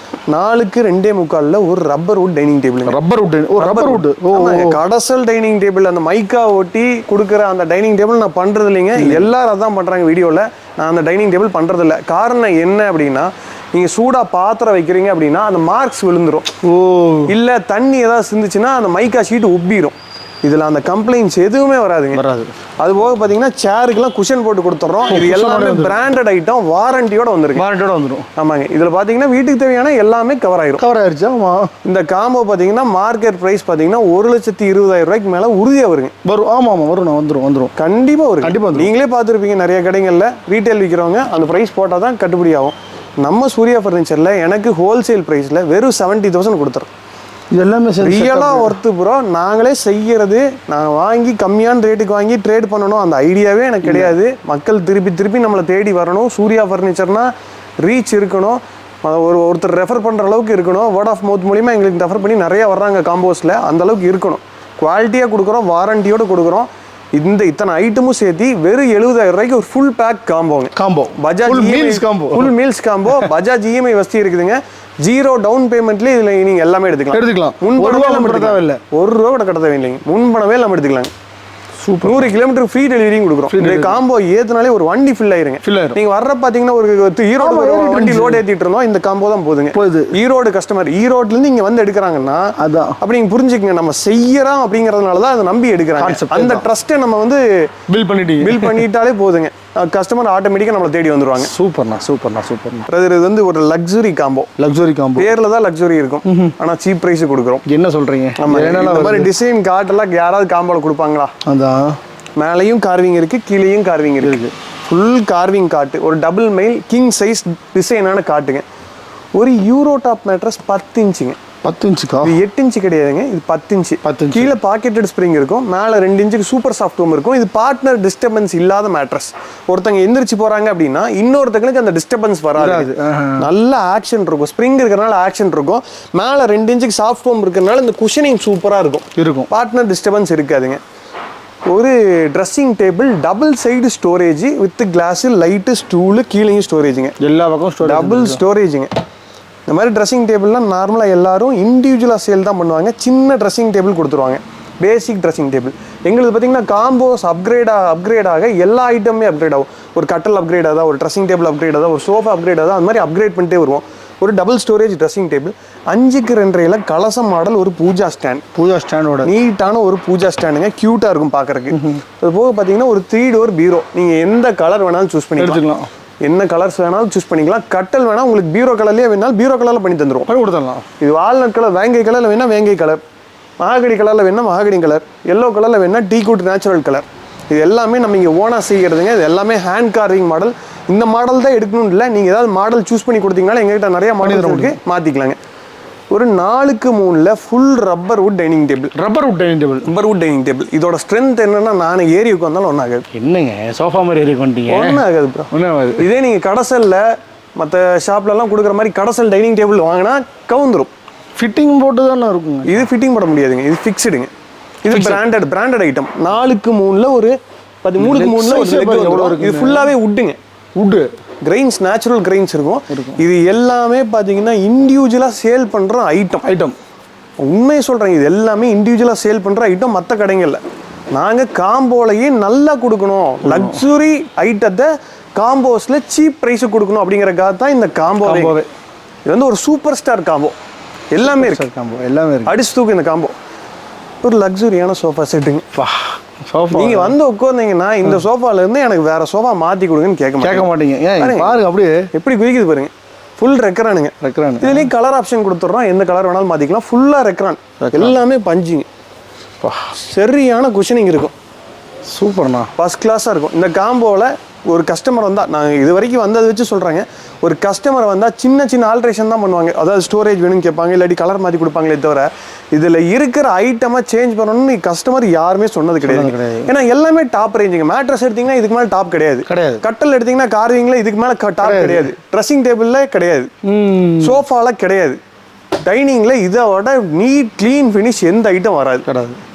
4க்கு 2.25 ஒரு rubber wood dining table. Rubber wood கடசல் டைனிங் டேபிள். அந்த மைக்கா ஒட்டி கொடுக்குற அந்த டைனிங் டேபிள் நான் பண்ணுறது இல்லைங்க. எல்லாரும் அதான் பண்ணுறாங்க வீடியோவில். நான் அந்த டைனிங் டேபிள் பண்ணுறதில்ல. காரணம் என்ன அப்படின்னா, நீங்கள் சூடாக பாத்திரம் வைக்கிறீங்க அப்படின்னா அந்த மார்க்ஸ் விழுந்துடும். இல்லை தண்ணி ஏதாவது சிந்துச்சுன்னா அந்த மைக்கா ஷீட் உப்பிடும். இதில் அந்த கம்ப்ளைண்ட்ஸ் எதுவுமே வராது. அது போக பார்த்தீங்கன்னா சேருக்குலாம் குஷன் போட்டு கொடுத்துட்றோம். இது எல்லாமே பிராண்டட் ஐட்டம், வாரண்டியோட வந்துடும். ஆமாங்க. இதில் பார்த்தீங்கன்னா வீட்டுக்கு தேவையான எல்லாமே கவர் ஆயிருச்சு. இந்த காம்போ பார்த்தீங்கன்னா மார்க்கெட் ப்ரைஸ் பார்த்தீங்கன்னா 1,20,000 மேலே உறுதியாக வருங்க. வந்துடும். கண்டிப்பாக வரும். நீங்களே பார்த்துருப்பீங்க நிறைய கடைகளில் ரீட்டைல் விற்கிறவங்க அந்த ப்ரைஸ் போட்டால் தான் கட்டுப்படி ஆகும். நம்ம சூர்யா ஃபர்னிச்சரில் எனக்கு ஹோல்சேல் ப்ரைஸில் வெறும் 70,000 கொடுத்துறோம். இது எல்லாமே ரியலாக ஒர்த்து ப்ரோ. நாங்களே செய்கிறது, நான் வாங்கி கம்மியான ரேட்டுக்கு வாங்கி ட்ரேட் பண்ணணும் அந்த ஐடியாவே எனக்கு கிடையாது. மக்கள் திருப்பி நம்மளை தேடி வரணும். சூர்யா ஃபர்னிச்சர்னா ரீச் இருக்கணும், ஒருத்தர் ரெஃபர் பண்ணுற அளவுக்கு இருக்கணும். வேர்ட் ஆஃப் மவுத் மூலிமா எங்களுக்கு ரெஃபர் பண்ணி நிறையா வர்றாங்க காம்போஸில். அந்த அளவுக்கு இருக்கணும். குவாலிட்டியாக கொடுக்குறோம், வாரண்டியோடு கொடுக்குறோம். இத்தனை ஐட்டமும் சேர்த்து வெறும் 70,000 ஒரு full pack combo. Bajaj full meals combo. Bajaj EMI வசதி இருக்குதுங்க. 0 டவுன் பேமெண்ட்லேயே இதில் நீங்கள் எல்லாமே எடுத்துக்கலாம். முன்பணமே நம்ம தேவையில்லை, ₹1 கூட கட்ட தேவையில்லைங்க. முன்பணமே நம்ம எடுத்துக்கலாங்க. 100 கிலோமீட்டர் ஃப்ரீ டெலிவரியும் கொடுக்குறோம். இந்த காம்போ ஏத்துனாலே ஒரு வண்டி ஃபில் ஆயிருங்க. நீங்க வர்ற பாத்தீங்கன்னா ஒரு ஈரோடு வண்டி லோட் ஏத்திட்டு இருந்தோம், இந்த காம்போ தான் போகுதுங்க. ஈரோடு கஸ்டமர் ஈரோட்ல இருந்து இங்க வந்து எடுக்கிறாங்கன்னா அதான் அப்ப நீங்க புரிஞ்சுக்கங்க, நம்ம செய்யறோம் அப்படிங்கறதுனால தான் அதை நம்பி எடுக்கிறாங்க. அந்த ட்ரஸ்ட்டை நம்ம வந்து பில் பண்ணிட்டாலே போதுங்க. கஸ்டமர் ஆட்டோமேட்டிக்கா நம்மளை தேடி வந்துருவாங்க. சூப்பர்ண்ணா. இது வந்து ஒரு லக்ஸுரி காம்போ. பேர்ல தான் லக்ஸுரி இருக்கும், ஆனா சீப் பிரைஸ் கொடுக்குறோம். என்ன சொல்றீங்க? இந்த மாதிரி டிசைன் கார்ட் எல்லாம் யாராவது காம்போல கொடுப்பாங்களா? அதான் மேலையும் கார்விங் இருக்கு, கீழேயும் கார்விங் இருக்கு. ஃபுல் கார்விங் காட்டு. ஒரு டபுள் மெயில் கிங் சைஸ் டிசைனான காட்டுங்க. ஒரு யூரோ டாப் மேட்ரஸ் 10 இன்ச்சுங்க. 10 இன்ச்சுக்கா? இது 8 இன்ச்சு கிடையாதுங்க, இது 10 இன்ச்சு. கீழே பாக்கெட்டட் ஸ்ப்ரிங் இருக்கும், மேலே 2 இன்ச்சுக்கு சூப்பர் சாஃப்ட் ஹோம் இருக்கும். இது பார்ட்னர் டிஸ்டர்பன்ஸ் இல்லாத மேட்ரஸ். ஒருத்தங்க எந்திரிச்சு போறாங்க அப்படின்னா இன்னொருத்தங்களுக்கு அந்த டிஸ்டர்பன்ஸ் வராது. நல்ல ஆக்ஷன் இருக்கும், ஸ்ப்ரிங் இருக்கிறனால ஆக்ஷன் இருக்கும். மேலே 2 இன்ச்சுக்கு சாஃப்ட் ஹோம் இருக்கிறனால இந்த குஷனிங் சூப்பராக இருக்கும். பார்ட்னர் டிஸ்டர்பன்ஸ் இருக்காதுங்க. ஒரு dressing table, double side storage with glass, light, stool, கீழேயும் ஸ்டோரேஜுங்க. எல்லா பக்கம் டபுள் ஸ்டோரேஜுங்க. இந்த மாதிரி ட்ரெஸ்ஸிங் டேபிள்லாம் நார்மலாக எல்லாரும் இண்டிவிஜுவலாக சேல் தான் பண்ணுவாங்க. சின்ன ட்ரெஸ்ஸிங் டேபிள் கொடுத்துருவாங்க, பேசிக் ட்ரெஸ்ஸிங் டேபிள். எங்களுக்கு பார்த்தீங்கன்னா காம்போஸ் அப்கிரேடாக எல்லா ஐட்டமே அப்கிரேட் ஆகும். ஒரு கட்டல் அப்கிரேட் ஆகுதா, ஒரு ட்ரெஸ்ஸிங் டேபிள் அப்கிரேட் ஆகுதா, ஒரு சோஃபா அப்கிரேட் ஆகுதா, அந்த மாதிரி அப்கிரேட் பண்ணிட்டே வருவோம். ஒரு டபுள் ஸ்டோரேஜ் ட்ரெஸ்ஸிங் டேபிள், 5க்கு 2.5 கலசம் மாடல். ஒரு பூஜா ஸ்டாண்டோட நீட்டான ஒரு பூஜா ஸ்டாண்டுங்க, க்யூட்டாக இருக்கும் பார்க்கறதுக்கு. அது போக பார்த்தீங்கன்னா ஒரு 3 டோர் பீரோ. நீங்கள் எந்த கலர் வேணாலும் சூஸ் பண்ணி எடுத்துக்கலாம், என்ன கலர்ஸ் வேணாலும் சூஸ் பண்ணிக்கலாம். கட்டல் வேணா உங்களுக்கு பீரோ கலர்லேயே வேணாலும் பீரோ கலரில் பண்ணி தந்துடுவோம். இது வால்நட் கலர், வேங்கை கலரில் வேணா வேங்கை கலர், மகாகடி கலரில் வேணா மகாகடி கலர், எல்லோ கலரில் வேணா டீக்வுட் நேச்சுரல் கலர். இது எல்லாமே நம்ம இங்கே ஓனாக செய்கிறதுங்க. இது எல்லாமே ஹேண்ட் கார்விங் மாடல். இந்த மாடல் தான் எடுக்கணும் இல்லை, நீங்கள் ஏதாவது மாடல் சூஸ் பண்ணி கொடுத்தீங்கன்னா எங்ககிட்ட நிறைய மாடல் இருக்கு, மாற்றிக்கலாங்க. ஒரு 4க்கு 3ல full rubber wood dining table. இதோட ஸ்ட்ரென்த் என்னன்னா, நான் ஏறி உட்காந்தாலும் ஒன்றும் ஆகாது. என்னங்க சோஃபா மாதிரி ஏறி உட்காந்துட்டீங்க? ஒன்றும் ஆகாது ப்ரோ, ஒன்றும் ஆகாது. இதே நீங்கள் கடைசலில் மற்ற ஷாப்லலாம் கொடுக்குற மாதிரி கடைசல் டைனிங் டேபிள் வாங்கினா கவுந்துரும். ஃபிட்டிங் போட்டு தானே இருக்குங்க. இது ஃபிட்டிங் போட முடியாதுங்க, இது ஃபிக்ஸ்டுங்க. இது பிராண்டட் ஐட்டம். 4க்கு 3ல ஒரு 13க்கு 3ல ஒரு லெக் எவ்வளோ இருக்கு. இது ஃபுல்லாவே வுட்டுங்க. வுட் கிரெயின்ஸ், நேச்சுரல் கிரெயின்ஸ் இருக்கும். இது எல்லாமே பார்த்தீங்கன்னா இண்டிவிஜுவலாக சேல் பண்ணுற ஐட்டம். உண்மையை சொல்கிறேன், இது எல்லாமே இண்டிவிஜுவலாக சேல் பண்ணுற ஐட்டம். மற்ற கடைகளில் நாங்கள் காம்போலையே நல்லா கொடுக்கணும், லக்ஸுரி ஐட்டத்தை காம்போஸில் சீப் ப்ரைஸுக்கு கொடுக்கணும் அப்படிங்கிறக்காக தான் இந்த காம்போவே. இது வந்து ஒரு சூப்பர் ஸ்டார் காம்போ. எல்லாமே இருக்கு, காம்போ எல்லாமே இருக்கு. அடிச்சு தூக்கு இந்த காம்போ. ஒரு லக்ஸுரியான சோஃபா செட்டுங்க. நீங்க வந்து உட்கார்ந்தீங்கன்னா இந்த சோஃபால இருந்து எனக்கு வேற சோஃபா மாத்தி கொடுங்கன்னு கேட்க மாட்டீங்க. பாருங்க அப்படியே எப்படி குதிக்குது பாருங்க. ஃபுல் ரெக்ரானுங்க. இதுலயும் கலர் ஆப்ஷன் கொடுத்துட்றோம், எந்த கலர் வேணாலும் மாத்திக்கலாம். ஃபுல்லா ரெக்ரான், எல்லாமே பஞ்சுங்க. சரியான குஷனிங் இருக்கும். சூப்பர்ண்ணா, ஃபர்ஸ்ட் கிளாஸா இருக்கும். இந்த காம்போல ஒரு கஸ்டமர் வந்தால், நான் இது வரைக்கும் வந்ததை வச்சு சொல்கிறாங்க, ஒரு கஸ்டமர் வந்தால் சின்ன ஆல்ட்ரேஷன் தான் பண்ணுவாங்க. அதாவது ஸ்டோரேஜ் வேணும்னு கேட்பாங்க, இல்லாட்டி கலர் மாற்றி கொடுப்பாங்களே தவிர இதில் இருக்கிற ஐட்டமாக சேஞ்ச் பண்ணணும்னு கஸ்டமர் யாருமே சொன்னது கிடையாது. ஏன்னா எல்லாமே டாப் ரேஞ்சுங்க. மேட்ரஸ் எடுத்தீங்கன்னா இதுக்கு மேலே டாப் கிடையாது. கட்டல் எடுத்தீங்கன்னா கார்விங்கில் இதுக்கு மேலே டாப் கிடையாது. ட்ரெஸ்ஸிங் டேபிளில் கிடையாது, சோஃபாவில் கிடையாது, டைனிங்கில் இதோட நீட் க்ளீன் ஃபினிஷ் எந்த ஐட்டம் வராது.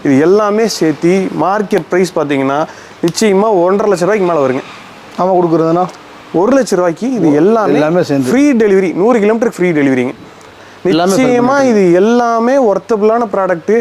இது எல்லாமே சேர்த்து மார்க்கெட் ப்ரைஸ் பார்த்தீங்கன்னா நிச்சயமாக 1.5 லட்ச ரூபாய்க்கு மேலே வருங்க. ஆமாம், கொடுக்குறதுன்னா 1 லட்ச ரூபாய்க்கு இது எல்லாமே சேர்ந்து ஃப்ரீ டெலிவரி. 100 கிலோமீட்டருக்கு ஃப்ரீ டெலிவரிங்க. நிச்சயமாக இது எல்லாமே ஒர்த்தபுளான ப்ராடக்ட்டு.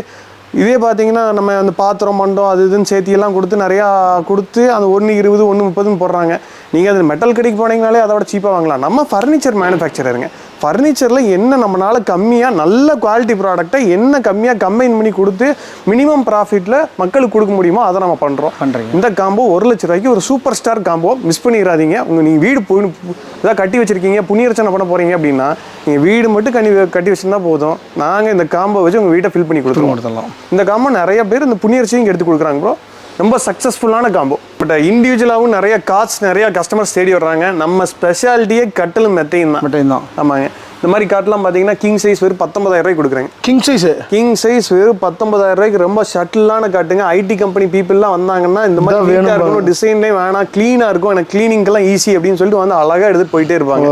இதே பார்த்தீங்கன்னா நம்ம அந்த பாத்திரம் மண்டம் அது இதுன்னு சேர்த்தியெல்லாம் கொடுத்து நிறையா கொடுத்து அந்த 1.20 1.30 போடுறாங்க. நீங்கள் அது மெட்டல் கடைக்கு போனீங்கனாலே அதோட சீப்பாக வாங்கலாம். நம்ம ஃபர்னிச்சர் மேனுஃபேக்சரருங்க. ஃபர்னிச்சரில் என்ன நம்மளால் கம்மியாக நல்ல குவாலிட்டி ப்ராடக்டை என்ன கம்மியாக கம்பைன் பண்ணி கொடுத்து மினிமம் ப்ராஃபிட்டில் மக்களுக்கு கொடுக்க முடியுமோ அதை நம்ம பண்ணுறோம். இந்த காம்போ 1 லட்ச ரூபாய்க்கு ஒரு சூப்பர் ஸ்டார் காம்போ. மிஸ் பண்ணிடாதீங்க. நீங்கள் வீடு இதாக கட்டி வச்சுருக்கீங்க, புண்ணியர்ச்சனை பண்ண போகிறீங்க அப்படின்னா நீங்கள் வீடு மட்டும் கட்டி வச்சுருந்தா போதும். நாங்கள் இந்த காம்போ வச்சு உங்கள் வீட்டை ஃபில் பண்ணி கொடுத்துருவோம். இந்த காம்போ நிறைய பேர் இந்த புண்ணியர்ச்சியும் எடுத்து கொடுக்குறாங்க ப்ரோ. ரொம்ப சக்ஸஸ்ஃபுல்லான காம்போ. பட் இண்டிவிஜுவலாகவும் நிறைய நிறைய கஸ்டமர்ஸ் தேடி வர்றாங்க. நம்ம ஸ்பெஷாலிட்டியே கட்டிலும் மெத்தையும் தான். ஆமாங்க. இந்த மாதிரி காட்டெல்லாம் பார்த்தீங்கன்னா கிங் சைஸ் வெறும் 19,000 ரூபாய்க்கு கொடுக்குறாங்க. கிங் சைஸ் வெறும் 19,000 ரூபாய்க்கு ரொம்ப ஷட்டிலான காட்டுங்க. ஐடி கம்பெனி பீப்புளெலாம் வந்தாங்கன்னா இந்த மாதிரி நீட்டாக இருக்கணும், டிசைன்லேயே வேணாம், க்ளீனாக இருக்கும், எனக்கு க்ளீனிங்கெல்லாம் ஈஸி அப்படின்னு சொல்லிட்டு வந்து அழகாக எடுத்துகிட்டு போயிட்டே இருப்பாங்க.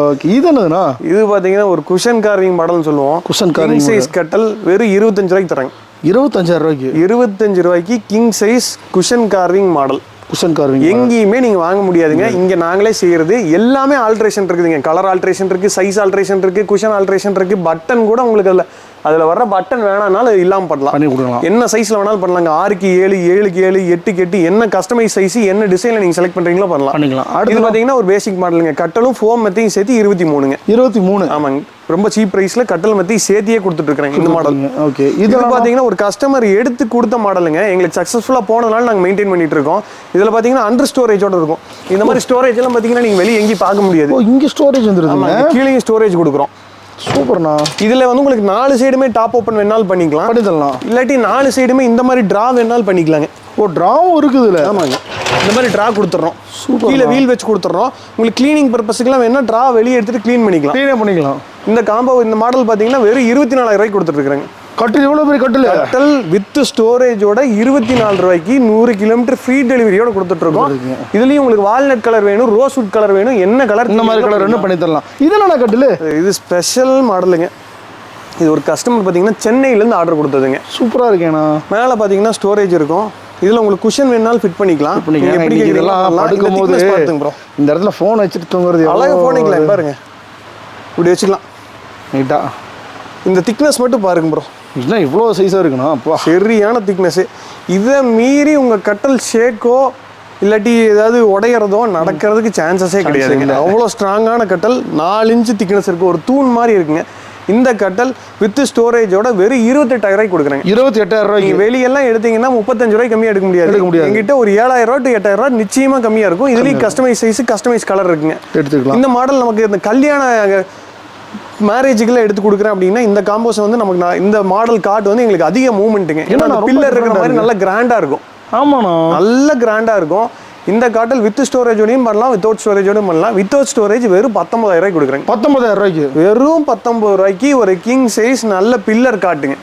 இது பார்த்தீங்கன்னா ஒரு குஷன் கார்விங் மாடல்னு சொல்லுவோம். கிங் சைஸ் கட்டல் வெறும் 25 ரூபாய்க்கு தராங்க. 25 ரூபாய்க்கு king size cushion carving model. எங்கேயுமே நீங்க வாங்க முடியாதுங்க. இங்க நாங்களே செய்யறது. எல்லாமே ஆல்ட்ரேஷன் இருக்குதுங்க. கலர் ஆல்ட்ரேஷன் இருக்கு, சைஸ் ஆல்ட்ரேஷன் இருக்கு, குஷன் ஆல்ட்ரேஷன் இருக்கு, பட்டன் கூட உங்களுக்கு அதுல வர்ற பட்டன் வேணாலும் இல்லாம பண்ணலாம். என்ன சைஸ்ல வேணாலும் பண்ணலாங்க. 6க்கு 7, 7க்கு 7, 8க்கு 8, என்ன கஸ்டமைஸ் சைஸ் என்ன டிசைன்ல நீங்க செலக்ட் பண்றீங்களோ பண்ணலாம். இது பாத்தீங்கன்னா ஒரு பேசிக் மாடலுங்க. கட்டலும் ஃபோம் மெத்தையும் சேர்த்து 23. ஆமாங்க. ரொம்ப சீப் பிரைஸ்ல கட்டல் மெத்தையும் சேர்த்தியே கொடுத்துட்டு இருக்காங்க இந்த மாடல். ஓகே. இது பாத்தீங்கன்னா ஒரு கஸ்டமர் எடுத்து கொடுத்த மாடலுங்க. எங்களுக்கு சக்சஸ்ஃபுல்லா போனதுனால நாங்க மெயின்டைன் பண்ணிட்டு இருக்கோம். இதுல பாத்தீங்கன்னா அண்டர் ஸ்டோரேஜோட இருக்கும். இந்த மாதிரி ஸ்டோரேஜ் எல்லாம் பாத்தீங்கன்னா நீங்க வெளியே எங்கேயும் பார்க்க முடியாது. இங்க ஸ்டோரேஜ் வந்துருது. கீழே ஸ்டோரேஜ் கொடுக்குறோம். சூப்பர்ண்ணா. இதுல வந்து உங்களுக்கு 4 சைடுமே டாப் ஓப்பன் வேணாலும் பண்ணிக்கலாம். இல்லாட்டி 4 சைடுமே இந்த மாதிரி டிரா வேணாலும் பண்ணிக்கலாங்க. டிராவும் இருக்குதுல. ஆமாங்க. இந்த மாதிரி டிரா கொடுத்துறோம். கீழே வீல் வச்சு கொடுத்துறோம். உங்களுக்கு கிளீனிங் பர்பஸ்க்குலாம் வேணா டிரா வெளியே எடுத்துட்டு க்ளீன் பண்ணிக்கலாம். இந்த காம்போ இந்த மாடல் பாத்தீங்கன்னா வெறும் 24,000 ரூபாய்க்கு கொடுத்துட்டு இருக்காங்க. கட்டில் எவ்வளவு பெரிய கட்டில் வித் ஸ்டோரேஜோட 24 ரூபாய்க்கு 100 கிலோமீட்டர் ஃப்ரீ டெலிவரியோட கொடுத்துட்டு இருக்கோம். இதுலயும் உங்களுக்கு வால்நட் கலர் வேணும், ரோஸ்வுட் கலர் வேணும், என்ன கலர் இந்த மாதிரி கலர் வேணும் பண்ணி தரலாம். இதெல்லாம் கட்டில் இது ஸ்பெஷல் மாடலுங்க. இது ஒரு கஸ்டமர் பாத்தீங்கன்னா சென்னையில இருந்து ஆர்டர் கொடுத்ததுங்க. சூப்பரா இருக்கேண்ணா. மேல பாத்தீங்கன்னா ஸ்டோரேஜ் இருக்கும். இதுல உங்களுக்கு குஷன் வேணாலும் ஃபிட் பண்ணிக்கலாம். இதெல்லாம் படுக்கும்போது ப்ரோ இந்த இடத்துல போன் வச்சுட்டு தூங்குறது அழகா போன் வைக்கலாம். பாருங்க இப்படி வச்சுக்கலாம் நீட்டா. இந்த திக்னஸ் மட்டும் பாருங்க ப்ரோ. இதுதான் இவ்வளோ சைஸாக இருக்குண்ணா. அப்போ சரியான திக்னஸ்ஸு. இதை மீறி உங்கள் கட்டல் ஷேக்கோ இல்லாட்டி ஏதாவது உடையிறதோ நடக்கிறதுக்கு சான்சஸே கிடையாதுங்க. அவ்வளோ ஸ்ட்ராங்கான கட்டல். 4 இன்ச்சு திக்னஸ் இருக்குது. ஒரு தூண் மாதிரி இருக்குங்க. இந்த கட்டல் வித் ஸ்டோரேஜோட வெறும் 28,000 ரூபாய்க்கு கொடுக்குறாங்க. 28,000 ரூபாய்க்கு வெளியெல்லாம் எடுத்தீங்கன்னா 35 ரூபாய்க்கு கம்மியாக எடுக்க முடியாது. எங்கிட்ட ஒரு 7,000 to 8,000 ரூபாய் நிச்சயமாக கம்மியாக இருக்கும். இதுலேயும் கஸ்டமைஸ் சைஸ், கஸ்டமைஸ் கலர் இருக்குங்க. எடுத்துக்கலாம். இந்த மாடல் நமக்கு இந்த கல்யாண மேரேஜுக்குலாம் எடுத்து கொடுக்குறேன் அப்படின்னா இந்த காம்போஸ் வந்து நமக்கு இந்த மாடல் கார்டு வந்து எங்களுக்கு அதிக மூவ்மெண்ட்டுங்க. ஏன்னா பில்லர் இருக்கிற மாதிரி நல்ல கிராண்டாக இருக்கும். ஆமாண்ணா, நல்ல கிராண்டாக இருக்கும். இந்த காட்டில் வித் ஸ்டோரேஜோடையும் பண்ணலாம், வித்தவுட் ஸ்டோரேஜோடையும் பண்ணலாம். வித்தவுட் ஸ்டோரேஜ் வெறும் 19,000 ரூபாய்க்கு கொடுக்குறாங்க. 19,000 ரூபாய்க்கு வெறும் 19 ரூபாய்க்கு ஒரு கிங் சைஸ் நல்ல பில்லர் காட்டுங்க.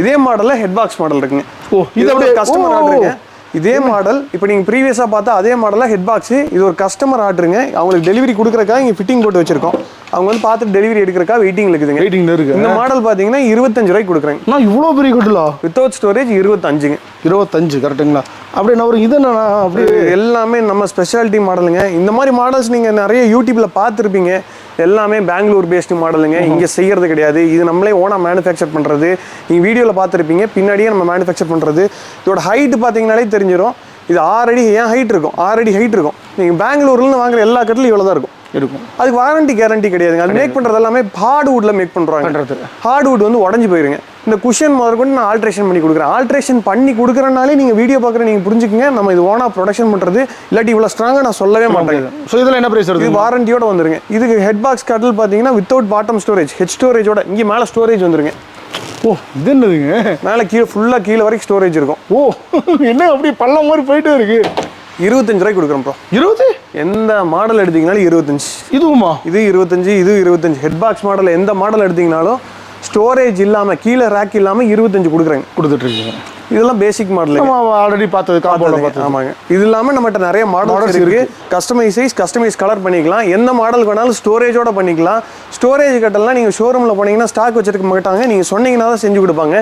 இதே மாடலில் ஹெட் பாக்ஸ் மாடல் இருக்குங்க. ஓ, இது அப்படியே கஸ்டமர் ஆர்டருங்க. இதே மாடல் இப்போ நீங்கள் ப்ரீவியஸாக பார்த்தா அதே மாடலாக ஹெட் பாக்ஸு இது ஒரு கஸ்டமர் ஆர்டருங்க. அவங்களுக்கு டெலிவரி கொடுக்குறக்கா இங்கே ஃபிட்டிங் போட்டு வச்சிருக்கோம். அவங்க வந்து பார்த்துட்டு டெலிவரி எடுக்கிறக்கா வெயிட்டிங் இருக்குதுங்க. வெயிட்டிங் இருக்கு. இந்த மாடல் பார்த்தீங்கன்னா 25 ரூபாய்க்கு கொடுக்குறேங்க. நான் இவ்வளோ பெரிய கட்டலா வித்தவுட் ஸ்டோரேஜ் 25ங்க. 25 கரெக்டுங்களா? அப்படின்னா ஒரு இது என்னன்னா அப்படி எல்லாமே நம்ம ஸ்பெஷாலிட்டி மாடலுங்க. இந்த மாதிரி மாடல்ஸ் நீங்கள் நிறைய யூடியூப்ல பார்த்துருப்பீங்க. எல்லாமே பெங்களூர் பேஸ்டு மாடலுங்க. இங்கே செய்யறது கிடையாது. இது நம்மளே ஓனா மேனுஃபேக்சர் பண்ணுறது. நீங்கள் வீடியோவில் பார்த்துருப்பீங்க. பின்னாடியே நம்ம மேனுஃபேக்சர் பண்ணுறது. இதோட ஹைட் பார்த்தீங்கன்னாலே தெரிஞ்சிடும். இது 6 அடி ஏன் ஹைட் இருக்கும், 6 அடி ஹைட் இருக்கும். நீங்கள் பெங்களூர்லேருந்து வாங்குற எல்லா கட்டிலும் இவ்வளோ தான் இருக்கும். அதுக்கு வாரண்டி கேரண்டி கிடையாதுங்க. அது மேக் பண்ணுறது எல்லாமே ஹார்ட்வுட்ல மேக் பண்ணுறாங்க. ஹார்ட்வுட் வந்து உடஞ்சி போயிருங்க. இந்த குஷன் முதற்கொண்டு நான் ஆல்ட்ரேஷன் பண்ணி கொடுக்குறேன். ஆல்ட்ரேஷன் பண்ணி கொடுக்குறனாலே நீங்கள் வீடியோ பார்க்குற நீங்கள் புரிஞ்சுக்கங்க. நம்ம இது ஓனா ப்ரொடக்ஷன் பண்ணுறது. இல்லாட்டி இவ்வளோ ஸ்ட்ராங்காக நான் சொல்லவே மாட்டேன். ஸோ இதில் என்ன பிரைஸ் வருது? இது வாரண்டியோட வந்துருங்க. இதுக்கு ஹெட் பாக்ஸ் கட்டில் பார்த்தீங்கன்னா வித்தவுட் பாட்டம் ஸ்டோரேஜ், ஹெட் ஸ்டோரேஜோட இங்கே மேலே ஸ்டோரேஜ் வந்துருங்க. ஓ இது என்னதுங்க? மேலே கீழே ஃபுல்லாக கீழே வரைக்கும் ஸ்டோரேஜ் இருக்கும். ஓ என்ன அப்படி பள்ளம் மாதிரி போயிட்டே இருக்கு. 25 ரூபாய்க்கு கொடுக்குறோம் ப்ரோ. 20? எந்த மாடல் எடுத்தீங்கனாலும் 25. இதுவுமா? இது 25, இது 25. ஹெட் பாக்ஸ் மாடல் எந்த மாடல் எடுத்தீங்கனாலும் ஸ்டோரேஜ் இல்லாமல் கீழே ரேக் இல்லாமல் 25 கொடுக்குறேங்க. கொடுத்துட்டு இருக்கீங்க. இதெல்லாம் பேசிக் மாடல். ஆல்ரெடி பார்த்தது காம்போல பார்த்தது. ஆமாங்க. இது இல்லாமல் நம்மகிட்ட நிறைய மாடல்ஸ் இருக்கு. கஸ்டமைஸ் சைஸ், கஸ்டமைஸ் கலர் பண்ணிக்கலாம். எந்த மாடல் வேணாலும் ஸ்டோரேஜோட பண்ணிக்கலாம். ஸ்டோரேஜ் கட்டலாம் நீங்கள் ஷோரூமில் போனீங்கன்னா ஸ்டாக் வச்சிருக்க மாட்டாங்க. நீங்கள் சொன்னீங்கன்னா தான் செஞ்சு கொடுப்பாங்க.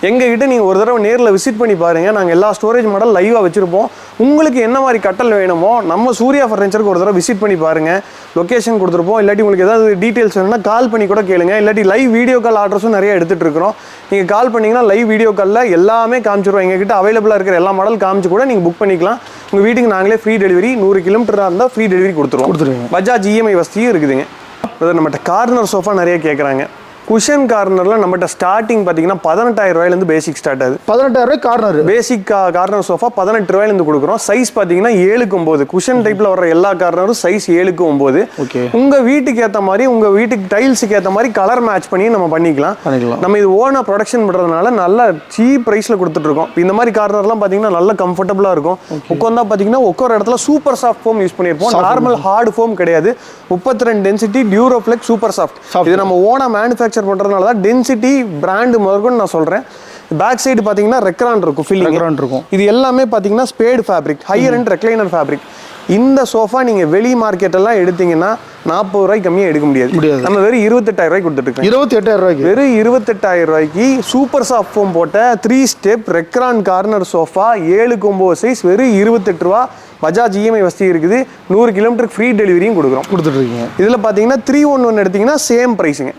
எங்ககிட்ட நீங்கள் ஒரு தடவை நேரில் விசிட் பண்ணி பாருங்கள். நாங்கள் எல்லா ஸ்டோரேஜ் மாடல் லைவாக வச்சுருப்போம். உங்களுக்கு என்ன மாதிரி கட்டல் வேணுமோ நம்ம சூர்யா ஃபர்னிச்சருக்கு ஒரு தடவை விசிட் பண்ணி பாருங்கள். லொக்கேஷன் கொடுத்துருப்போம். இல்லாட்டி உங்களுக்கு ஏதாவது டீட்டெயில்ஸ் வேணும்னா கால் பண்ணி கூட கேளுங்க. இல்லாட்டி லைவ் வீடியோ கால் ஆர்டர்ஸும் நிறைய எடுத்துகிட்டு இருக்கிறோம். நீங்கள் கால் பண்ணிங்கன்னா லைவ் வீடியோ காலில் எல்லாமே காமிச்சிருவோம். எங்ககிட்ட அவைலபிளாக இருக்கிற எல்லா மாடல் காமிச்சு கூட நீங்கள் புக் பண்ணிக்கலாம். உங்கள் வீட்டுக்கு நாங்களே ஃப்ரீ டெலிவரி 100 கிலோமீட்டராக இருந்தால் ஃப்ரீ டெலிவரி கொடுத்துருவோம். பஜாஜ் இஎம்ஐ வசதியும் இருக்குதுங்க. நம்மகிட்ட கார்னர் சோஃபா நிறைய கேட்குறாங்க. குஷன் கார்னரில் நம்மகிட்ட ஸ்டார்டிங் பார்த்தீங்கன்னா 18,000 ரூபாயிலேருந்து பேசிக் ஸ்டார்ட் ஆகுது. 18,000 ரூபாய் கார்னர். பேசிக் கார்னர் சோஃபா 18 ரூபாயிலேருந்து கொடுக்குறோம். சைஸ் பார்த்தீங்கன்னா 7க்கு 9. குஷன் டைப்பில் வர எல்லா கார்னரும் சைஸ் 7க்கு 9. ஓகே. உங்கள் வீட்டுக்கு ஏற்ற மாதிரி, உங்கள் வீட்டுக்கு டைல்ஸுக்கு ஏற்ற மாதிரி கலர் மேட்ச் பண்ணி நம்ம பண்ணிக்கலாம். நம்ம இது ஓனாக ப்ரொடக்ஷன் பண்ணுறதுனால நல்ல சீப் ப்ரைஸில் கொடுத்துட்ருக்கோம். இந்த மாதிரி கார்னர்லாம் பார்த்தீங்கன்னா நல்ல கம்ஃபர்டபுளாக இருக்கும். உட்காந்தா பார்த்தீங்கன்னா உட்கார இடத்துல சூப்பர் சாஃப்ட் ஃபோம் யூஸ் பண்ணியிருப்போம். நார்மல் ஹார்டு ஃபோம் கிடையாது. 32 டென்சிட்டி டியூரோஃப்ளெக்ஸ் சூப்பர் சாஃப்ட். இது நம்ம ஓனாக மேனுஃபேக்சர் பண்ணுறதுனால தான் டென்சிட்டி பிராண்டு முதற்கொண்டு நான் சொல்கிறேன். பேக் சைடு பார்த்தீங்கன்னா ரெக்ரான் இருக்கும், ஃபில்லிங் இருக்கும். இது எல்லாமே பார்த்தீங்கன்னா spade fabric, higher and recliner fabric. இந்த சோஃபா நீங்கள் வெளி மார்க்கெட்டெல்லாம் எடுத்தீங்கன்னா 40 ரூபாய்க்கு கம்மியாக எடுக்க முடியாது. நம்ம வெறும் 28,000 ரூபாய்க்கு கொடுத்துட்டு 28,000 ரூபாய்க்கு வெறும் 28,000 ரூபாய்க்கு சூப்பர் சாஃப்ட் ஃபோம் போட்ட 3 ஸ்டெப் ரெக்ரான் கார்னர் சோஃபா 7க்கு 9 சைஸ் வெறும் 28 ரூபா. பஜாஜ் இஎம்ஐ வசதி இருக்குது. 100 கிலோமீட்டருக்கு ஃப்ரீ டெலிவரியும் கொடுத்துட்டு இருக்கீங்க. இதில் பார்த்தீங்கன்னா 311 எடுத்தீங்கன்னா சேம் ப்ரைஸுங்க.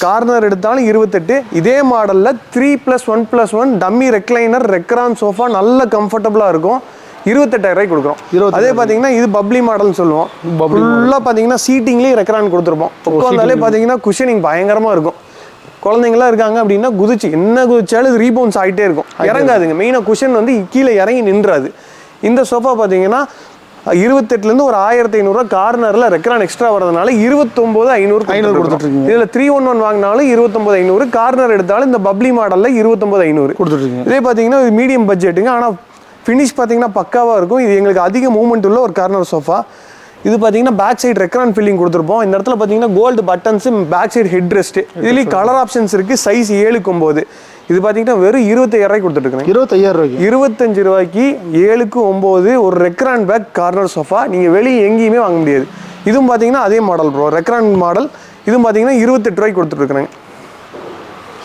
கார்னர் எடுத்தாலும் 28. இதே மாடலில் 3+1+1 டம்மி ரெக்லைனர் ரெக்ரான் சோஃபா நல்ல கம்ஃபர்டபுளாக இருக்கும். 28,000 ரூபாய்க்கு கொடுக்குறோம். அதே பார்த்தீங்கன்னா இது பப்ளி மாடல்னு சொல்லுவோம். ஃபுல்லாக பார்த்தீங்கன்னா சீட்டிங்லேயே ரெக்ரான் கொடுத்துருப்போம். உட்காந்தாலே பார்த்தீங்கன்னா குஷனிங் பயங்கரமாக இருக்கும். குழந்தைங்களாம் இருக்காங்க அப்படின்னா என்ன குதிச்சாலும் இது ரீபவுன்ஸ் ஆகிட்டே இருக்கும், இறங்காதுங்க. மெயினாக குஷன் வந்து கீழே இறங்கி நின்றாது. இந்த சோஃபா பார்த்தீங்கன்னா 28லேருந்து ஒரு 1,500 ரூபா கார்னரில் ரெக்ரான் எக்ஸ்ட்ரா வரதுனால 29,500 கொடுத்துருக்கீங்க. இதில் 311 வாங்கினாலும் 29,500. கார்னர் எடுத்தாலும் இந்த பப்ளி மாடலில் 29,500 கொடுத்துருக்கீங்க. இதே பார்த்தீங்கன்னா இது மீடியம் பட்ஜெட்டுங்க. ஆனால் ஃபினிஷ் பார்த்தீங்கன்னா பக்காவாக இருக்கும். இது எங்களுக்கு அதிக மூவ்மெண்ட் உள்ள ஒரு கார்னர் சோஃபா. இது பார்த்தீங்கன்னா பேக் சைடு ரெக்ரான் ஃபில்லிங் கொடுத்துருப்போம். இந்த இடத்துல பார்த்தீங்கன்னா gold buttons, back side head rest. இதுலேயும் கலர் ஆப்ஷன்ஸ் இருக்குது. சைஸ் 7க்கு 9. இது பார்த்தீங்கன்னா வெறும் 25,000 ரூபாய்க்கு கொடுத்துருக்கேன். 25,000 ரூபாய்க்கு 25 ரூபாய்க்கு 7க்கு 9 ஒரு ரெக்ரான் பேக் கார்னர் சோஃபா நீங்கள் வெளியே எங்கேயுமே வாங்க முடியாது. இதுவும் பார்த்தீங்கன்னா அதே மாடல் ப்ரோ, ரெக்ரான் மாடல். இதுவும் பார்த்தீங்கன்னா 28 ரூபாய்க்கு கொடுத்துட்ருக்குறேங்க.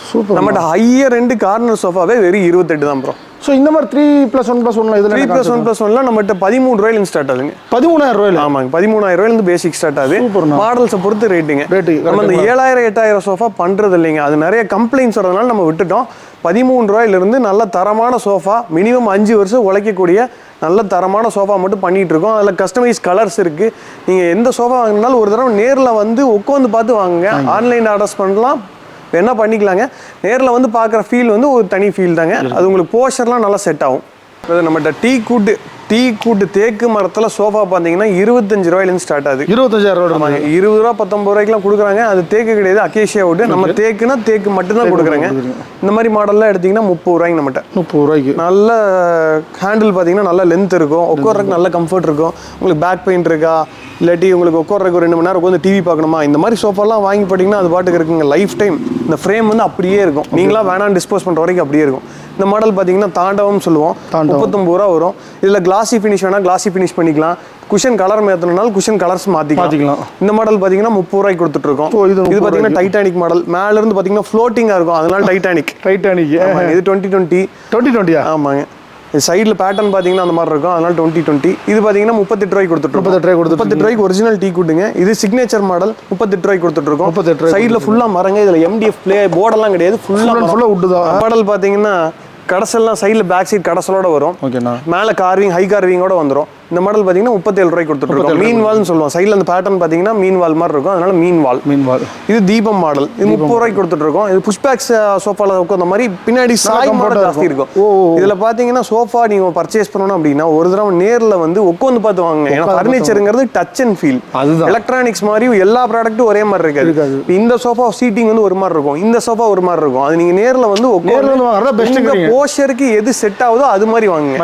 சூப்பர். நம்மகிட்ட ஹையர் ரெண்டு கார்னர் சோஃபாவே வெறும் 28 தான் ப்ரோ. ஸோ இந்த மாதிரி 3+1+1 இதில் 3+1+1 நம்மகிட்ட 13 ரூபாயிலேருந்து ஸ்டார்ட் ஆகுதுங்க. 13,000 ரூபாயில்? ஆமாங்க, 13,000 ரூபாயிலேருந்து பேசிக் ஸ்டார்ட் ஆகுது. மாடல்ஸை பொறுத்து ரேட்டுங்க. நம்ம இந்த 7,000 8,000 சோஃபா பண்ணுறது இல்லைங்க. அது நிறைய கம்ப்ளைண்ட்ஸ் வரதுனால நம்ம விட்டுட்டோம். 13 ரூபாயிலிருந்து நல்ல தரமான சோஃபா, மினிமம் 5 வருஷம் உழைக்கக்கூடிய நல்ல தரமான சோஃபா மட்டும் பண்ணிகிட்டு இருக்கோம். அதில் கஸ்டமைஸ் கலர்ஸ் இருக்குது. நீங்கள் எந்த சோஃபா வாங்கினாலும் ஒரு தடவை நேரில் வந்து உட்காந்து பார்த்து வாங்குங்க. ஆன்லைன் ஆர்டர்ஸ் பண்ணலாம், என்ன பண்ணிக்கலாங்க. நேரில் வந்து பார்க்குற ஃபீல் வந்து ஒரு தனி ஃபீல் தாங்க. அது உங்களுக்கு போஸ்டர்லாம் நல்லா செட் ஆகும். நம்மகிட்ட டீ கூட்டு தேக்கு மரத்தில் சோஃபா பார்த்தீங்கன்னா 25 ரூபாயிலேருந்து ஸ்டார்ட் ஆகுது. 25,000 ரூபா? 20 ரூபா 19 ரூபாய்க்குலாம் கொடுக்குறாங்க. அது தேக்கு கிடையாது, அக்கேஷியா வுட். நம்ம தேக்குனா தேக்கு மட்டும்தான் கொடுக்குறாங்க. இந்த மாதிரி மாடல்லாம் எடுத்திங்கன்னா 30 ரூபாய்க்கு நம்மகிட்ட. 30 ரூபாய்க்கு நல்ல ஹேண்டில் பார்த்தீங்கன்னா நல்ல லென்த் இருக்கும், உட்கார்றதுக்கு நல்ல கம்ஃபர்ட் இருக்கும். உங்களுக்கு பேக் பெயின் இருக்கா, இல்லாட்டி உங்களுக்கு உட்கார்றதுக்கு ஒரு 2 மணி நேரம் உட்காந்து டிவி பார்க்கணுமா, இந்த மாதிரி சோஃபாலாம் வாங்கி போட்டிங்கன்னா அது பாட்டுக்கு இருக்குங்க லைஃப் டைம். இந்த ஃப்ரேம் வந்து அப்படியே இருக்கும். நீங்களாம் வேணாம் டிஸ்போஸ் பண்ணுற வரைக்கும் அப்படியே இருக்கும். இந்த மாடல் பார்த்தீங்கன்னா தாண்டவம் சொல்லுவோம், 39 ரூபா வரும். இதில் கிளாசி ஃபினிஷ் வேணால் கிளாசி ஃபினிஷ் பண்ணிக்கலாம், குஷன் கலர் மாற்றணும்னாலும் குஷன் கலர்ஸ் மாற்றிக்கலாம். இந்த மாடல் பார்த்தீங்கன்னா 30 ரூபாய்க்கு கொடுத்துட்ருக்கோம். இது பார்த்தீங்கன்னா டைட்டானிக் மாடல், மேலேருந்து பார்த்தீங்கன்னா ஃப்ளோட்டிங்காக இருக்கும், அதனால டைட்டானிக். இது 2020. ஆமாங்க. சைடில் பேட்டர்ன் பார்த்தீங்கன்னா அந்த மாதிரி இருக்கும், அதனால 2020. இது பார்த்தீங்கன்னா 38 ரூபாய்க்கு கொடுத்துருக்கோம். 38 ரூபாய்க்கு ஒரிஜினல் டீ குட்டுங்க. இது சிக்னேச்சர் மாடல் 38 ரூபாய்க்கு கொடுத்துருக்கோம். சைடில் ஃபுல்லாக மரங்க, இதில் MDF பிளே போர்டெல்லாம் கிடையாது, ஃபுல்லாக உட்டுதான். மாடல் பார்த்தீங்கன்னா கடசல்லாம் சைடில் பேக் சைட் கடசலோட வரும். ஓகேண்ணா. மேலே கார்விங் ஹை கார்விங்கோட வந்துடும். இந்த மாடல் பார்த்தீங்கன்னா 37 ரூபாய்க்கு கொடுத்துருக்கோம். மீன் வால்னு சொல்லுவோம். சைடில் அந்த பேட்டர்ன் பார்த்தீங்கன்னா மீன் வால் மாதிரி இருக்கும், அதனால மீன் வால். இது தீபம் மாடல், இது 30 ரூபாய்க்கு கொடுத்துருக்கோம். இது புஷ்பேக்ஸ் சோஃபாவில் உட்காந்த மாதிரி பின்னாடி சாய் மாடல் ஜாஸ்தி இருக்கும். இதில் பார்த்தீங்கன்னா சோஃபா நீங்கள் பர்ச்சேஸ் பண்ணணும் அப்படின்னா ஒரு தடவை நேரில் வந்து உட்காந்து பார்த்து வாங்க. ஏன்னா ஃபர்னிச்சருங்கிறது டச் அண்ட் ஃபீல். எலக்ட்ரானிக்ஸ் மாதிரி எல்லா ப்ராடக்ட்டும் ஒரே மாதிரி இருக்காது. இந்த சோஃபா சீட்டிங் வந்து ஒரு மாதிரி இருக்கும், இந்த சோஃபா ஒரு மாதிரி இருக்கும். அது நீங்கள் நேரில் வந்து உட்காந்து போஸ்டருக்கு எது செட் ஆகுதோ அது மாதிரி வாங்குங்க.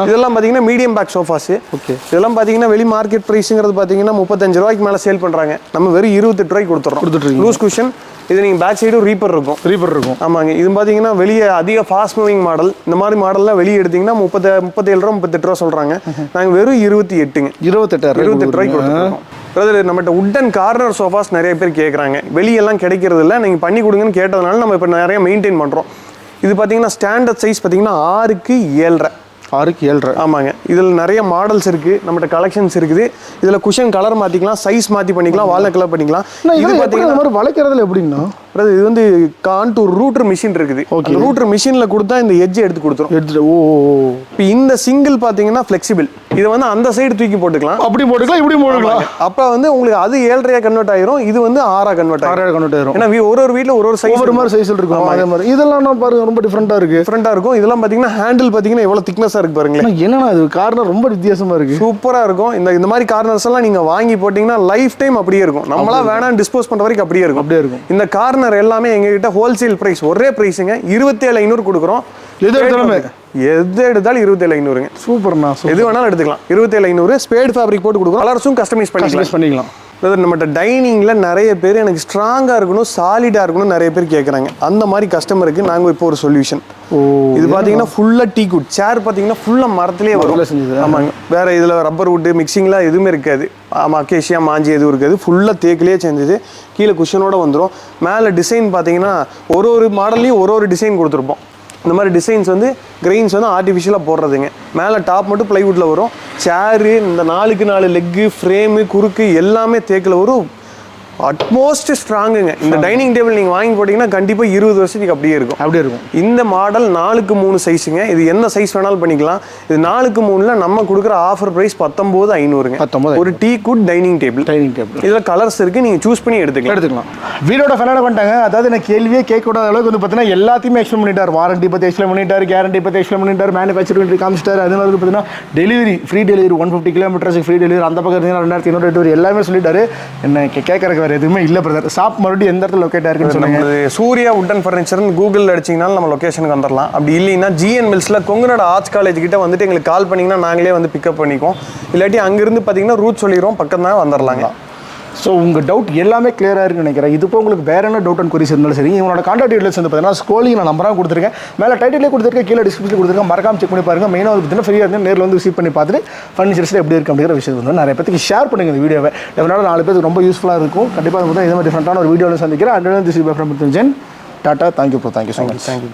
இதெல்லாம் பார்த்தீங்கன்னா மீடியம் பேக் சோஃபாஸ். இதெல்லாம் பாத்தீங்கன்னா வெளி மார்க்கெட் பிரைஸ்ங்கிறது பாத்தீங்கன்னா 35 ரூபாய்க்கு மேல சேல் பண்றாங்க. நம்ம வெறும் 28 ரூபாய்க்கு கொடுத்துறோம். Loose cushion. இது நீங்க பேக் சைடும் ரீப்பர் இருக்கும். ஆமாங்க. இது பாத்தீங்கன்னா வெளியே அதிக ஃபாஸ்ட் மூவிங் மாடல். இந்த மாதிரி மாடல்லாம் வெளியே எடுத்தீங்கன்னா 37 ரூபா 38 ரூபா சொல்றாங்க. நாங்க வெறும் 28 ரூபாய்க்கு கொடுத்துறோம். அதாவது நம்மகிட்ட உட்டன் கார்னர் சோஃபாஸ் நிறைய பேர் கேட்குறாங்க, வெளியெல்லாம் கிடைக்கிறது இல்லை, நீங்கள் பண்ணி கொடுங்கன்னு கேட்டதுனால நம்ம இப்போ நிறைய மெயின்டைன் பண்ணுறோம். இது பார்த்தீங்கன்னா ஸ்டாண்டர்ட் சைஸ் பார்த்தீங்கன்னா 6க்கு 7.5. ஆமாங்க. இதில் நிறைய மாடல்ஸ் இருக்குது, நம்மகிட்ட கலெக்ஷன்ஸ் இருக்குது. இதில் குஷன் கலர் மாற்றிக்கலாம், சைஸ் மாற்றி பண்ணிக்கலாம், வால்நட் கலர் பண்ணிக்கலாம். இது பார்த்தீங்கன்னா வளைக்கிறதுல எப்படின்னா இது வந்து கான்டூர் ரூட்டர் மிஷின் இருக்குது. ரூட்டர் மிஷினில் கொடுத்தா இந்த எட்ஜ் எடுத்து கொடுத்துரும். இப்போ இந்த சிங்கிள் பார்த்தீங்கன்னா ஃப்ளெக்சிபிள். இதை வந்து அந்த சைடு தூக்கி போட்டுக்கலாம், அப்படி போட்டுக்கலாம், இப்படி போட்டுக்கலாம். அப்போ வந்து உங்களுக்கு அது 7.5 கன்வெர்ட் ஆயிரும், இது வந்து 6 கன்வெர்ட் ஆயிரும். ஏன்னா ஒரு வீட்டில் ஒரு சைஸ் ஒரு மாதிரி சைஸில் இருக்கும். அதே மாதிரி இதெல்லாம் பாருங்க ரொம்ப டிஃப்ரெண்டாக இருக்கும். இதெல்லாம் பார்த்தீங்கன்னா ஹேண்டில் பார்த்தீங்கன்னா எவ்வளோ திக்னஸாக இருக்கு பாருங்களேன். என்னன்னா இது கார்னர் ரொம்ப வித்தியாசமா இருக்கு, சூப்பராக இருக்கும். இந்த மாதிரி கார்னர்ஸ் எல்லாம் நீங்கள் வாங்கி போட்டிங்கன்னா லைஃப் டைம் அப்படியே இருக்கும். நம்மளா வேணாம் டிஸ்போஸ் பண்ணுற வரைக்கும் அப்படியே இருக்கும். இந்த கார்னர் எல்லாமே எங்ககிட்ட ஹோல்சேல் பிரைஸ், ஒரே பிரைஸுங்க, 27,500 கொடுக்குறோம். எது எடுத்தாலும் 27,500. சூப்பர்ண்ணா. எது வேணாலும் எடுத்துக்கலாம். 27,500 ஸ்பேட் ஃபேப்ரிக் போட்டு கொடுக்குறோம். கலர்ஸும் கஸ்டமைஸ் பண்ணிக்கலாம். நம்மகிட்ட டைனிங்கில் நிறைய பேர் எனக்கு ஸ்ட்ராங்காக இருக்கணும், சாலிடாக இருக்கணும் நிறைய பேர் கேட்குறாங்க. அந்த மாதிரி கஸ்டமருக்கு நாங்கள் இப்போ ஒரு சொல்யூஷன். இது பார்த்தீங்கன்னா ஃபுல்லாக டீ குட் சேர் பார்த்தீங்கன்னா ஃபுல்லாக மரத்துலேயே வரும். ஆமாங்க. வேறு இதில் ரப்பர் வுட்டு மிக்சிங்லாம் எதுவுமே இருக்காது. ஆமாம், அக்கேஷியா மாஞ்சி எதுவும் இருக்காது. ஃபுல்லாக தேக்கிலேயே செஞ்சது. கீழே குஷனோட வந்துடும். மேலே டிசைன் பார்த்தீங்கன்னா ஒரு மாடல்லையும் ஒரு டிசைன் கொடுத்துருப்போம். இந்த மாதிரி டிசைன்ஸ் வந்து கிரெயின்ஸ் வந்து ஆர்டிஃபிஷியலாக போடுறதுங்க. மேலே டாப் மட்டும் ப்ளைவுட்டில் வரும். சேரு, இந்த 4க்கு 4 லெக்கு, ஃப்ரேமு, குறுக்கு எல்லாமே தேக்கில் வரும். அட்மோஸ்ட் ஸ்ட்ராங்குங்க. இந்த டைனிங் டேபிள் நீங்கள் வாங்கி போட்டிங்கன்னா கண்டிப்பாக 20 வருஷத்துக்கு அப்படியே இருக்கும். இந்த மாடல் 4க்கு 3 சைஸுங்க. இது என்ன சைஸ் வேணாலும் பண்ணிக்கலாம். இது 4க்கு 3ல நம்ம கொடுக்குற ஆஃபர் ப்ரைஸ் 19,500. ஒரு டீ குட் டைனிங் டேபிள். இதில் கலர்ஸ் இருக்குது, நீங்கள் சூஸ் பண்ணி எடுத்துக்கலாம். வீடோட ஃபைனலாக பண்ணிட்டாங்க. அதாவது எனக்கு கேள்வியே கேட்கக்கூடாத அளவுக்கு வந்து பார்த்தீங்கன்னா எல்லாத்தையுமே எக்ஸ்பிளைன் பண்ணிட்டார். வாரண்டி பற்றி எக்ஸ்பிளைன் பண்ணிட்டார், கேரண்டி பற்றி எக்ஸ்பிளைன் பண்ணிட்டார், மேனுஃபேக்சரிங் காமிச்சிட்டார். அதே மாதிரி பார்த்தீங்கன்னா delivery, free delivery, 150 kilometres free delivery. அந்த பக்கம் 2,500 டெலிவரி எல்லாமே சொல்லிட்டாரு. என்ன கேட்கறதுக்கு எதுவுமே இல்லை பிரதர். ஷாப் மறுபடியும் எந்த இடத்துல லொக்கேட் ஆயிருக்குன்னு சொன்னாங்க. சூர்யா உட்டன் ஃபர்னிச்சர்னு கூகுளில் அடிச்சிங்கனாலும் நம்ம லொக்கேஷனுக்கு வந்துடலாம். அப்படி இல்லைன்னா GN மில்ஸில் கொங்குநாடு ஆர்ட்ஸ் காலேஜ் கிட்ட வந்துட்டு எங்களுக்கு கால் பண்ணிங்கன்னா நாங்களே வந்து பிக்கப் பண்ணிக்குவோம். இல்லாட்டி அங்கேருந்து பார்த்தீங்கன்னா ரூட் சொல்லிடுவோம், பக்கம் தான் வந்துடலாங்க. ஸோ உங்கள் டவுட் எல்லாமே கிளியராக இருக்குன்னு நினைக்கிறேன். இது இப்போ உங்களுக்கு வேறு என்ன டவுட் அண்ட் கொரிஸ் இருந்தாலும் சரி, இவனோட கான்டாக்ட் டீடைல்ஸ் வந்து பார்த்தீங்கன்னா ஸ்க்ரோலிங் நான் நம்பராக கொடுத்துருக்கேன், மேலே டைட்டிலே கொடுத்துருக்கேன், கீழே டிஸ்கிரிப்ஷன் கொடுத்துருக்கேன். மறக்காம செக் பண்ணி பாருங்கள். மெயினாக வந்து பார்த்தீங்கன்னா ஃப்ரீயாக இருந்து நேரில் வந்து விசிட் பண்ணி பார்த்துட்டு ஃபர்னிச்சர்ஸில் எப்படி இருக்குது அப்படிங்கிற விஷயம் வந்து நிறைய பேருக்கு ஷேர் பண்ணுங்கள் இந்த வீடியோவை. எவ்வளோ 4 பேருக்கு ரொம்ப யூஸ்ஃபுல்லாக இருக்கும். கண்டிப்பாக வந்து இதே மாதிரி டிஃப்ரெண்ட்டான ஒரு வீடியோவில் சந்திக்கிறேன். And this is bye from Jen. டாட்டா. Thank you bro. Thank you so much. Thank you.